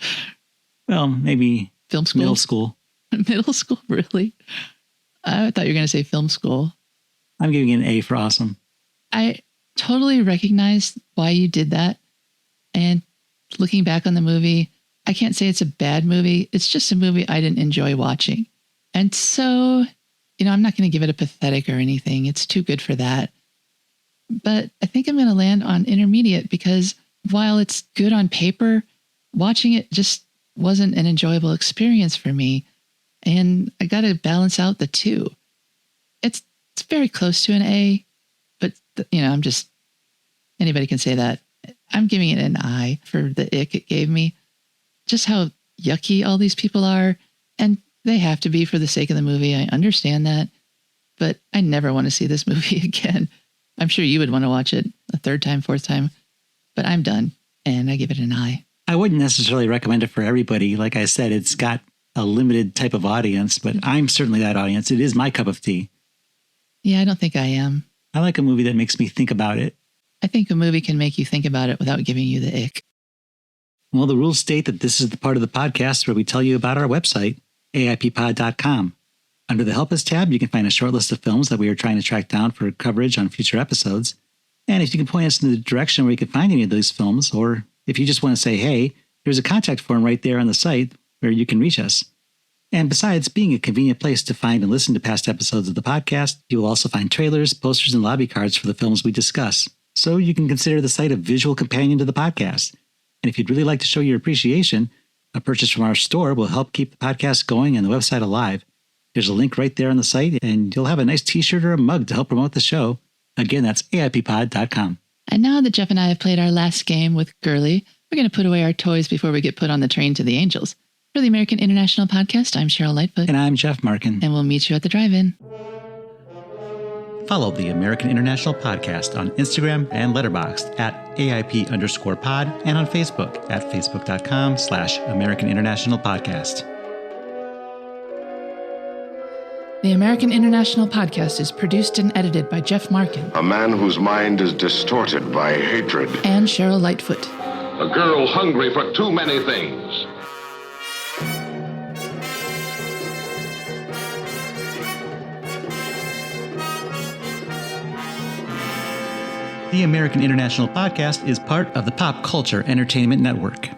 Well, maybe film school? Middle school. Middle school, really? I thought you were going to say film school. I'm giving it an A for awesome. I totally recognize why you did that. And looking back on the movie, I can't say it's a bad movie. It's just a movie I didn't enjoy watching. And so, I'm not going to give it a pathetic or anything. It's too good for that. But I think I'm going to land on intermediate because while it's good on paper, watching it just wasn't an enjoyable experience for me. And I got to balance out the two. It's very close to an A, but anybody can say that. I'm giving it an I for the ick it gave me. Just how yucky all these people are. And they have to be for the sake of the movie. I understand that. But I never want to see this movie again. I'm sure you would want to watch it a third time, fourth time. But I'm done. And I give it an I. I wouldn't necessarily recommend it for everybody. Like I said, it's got a limited type of audience, but I'm certainly that audience. It is my cup of tea. Yeah, I don't think I am. I like a movie that makes me think about it. I think a movie can make you think about it without giving you the ick. Well, the rules state that this is the part of the podcast where we tell you about our website, aippod.com. Under the Help Us tab, you can find a short list of films that we are trying to track down for coverage on future episodes. And if you can point us in the direction where you can find any of those films, or if you just want to say, hey, there's a contact form right there on the site where you can reach us. And besides being a convenient place to find and listen to past episodes of the podcast, you will also find trailers, posters, and lobby cards for the films we discuss. So you can consider the site a visual companion to the podcast. And if you'd really like to show your appreciation, a purchase from our store will help keep the podcast going and the website alive. There's a link right there on the site, and you'll have a nice t-shirt or a mug to help promote the show. Again, that's aippod.com. And now that Jeff and I have played our last game with Girly, we're going to put away our toys before we get put on the train to the Angels. For the American International Podcast, I'm Cheryl Lightfoot. And I'm Jeff Markin. And we'll meet you at the drive-in. Follow the American International Podcast on Instagram and Letterboxd at AIP_pod and on Facebook at facebook.com/American International Podcast. The American International Podcast is produced and edited by Jeff Markin. A man whose mind is distorted by hatred. And Cheryl Lightfoot. A girl hungry for too many things. The American International Podcast is part of the Pop Culture Entertainment Network.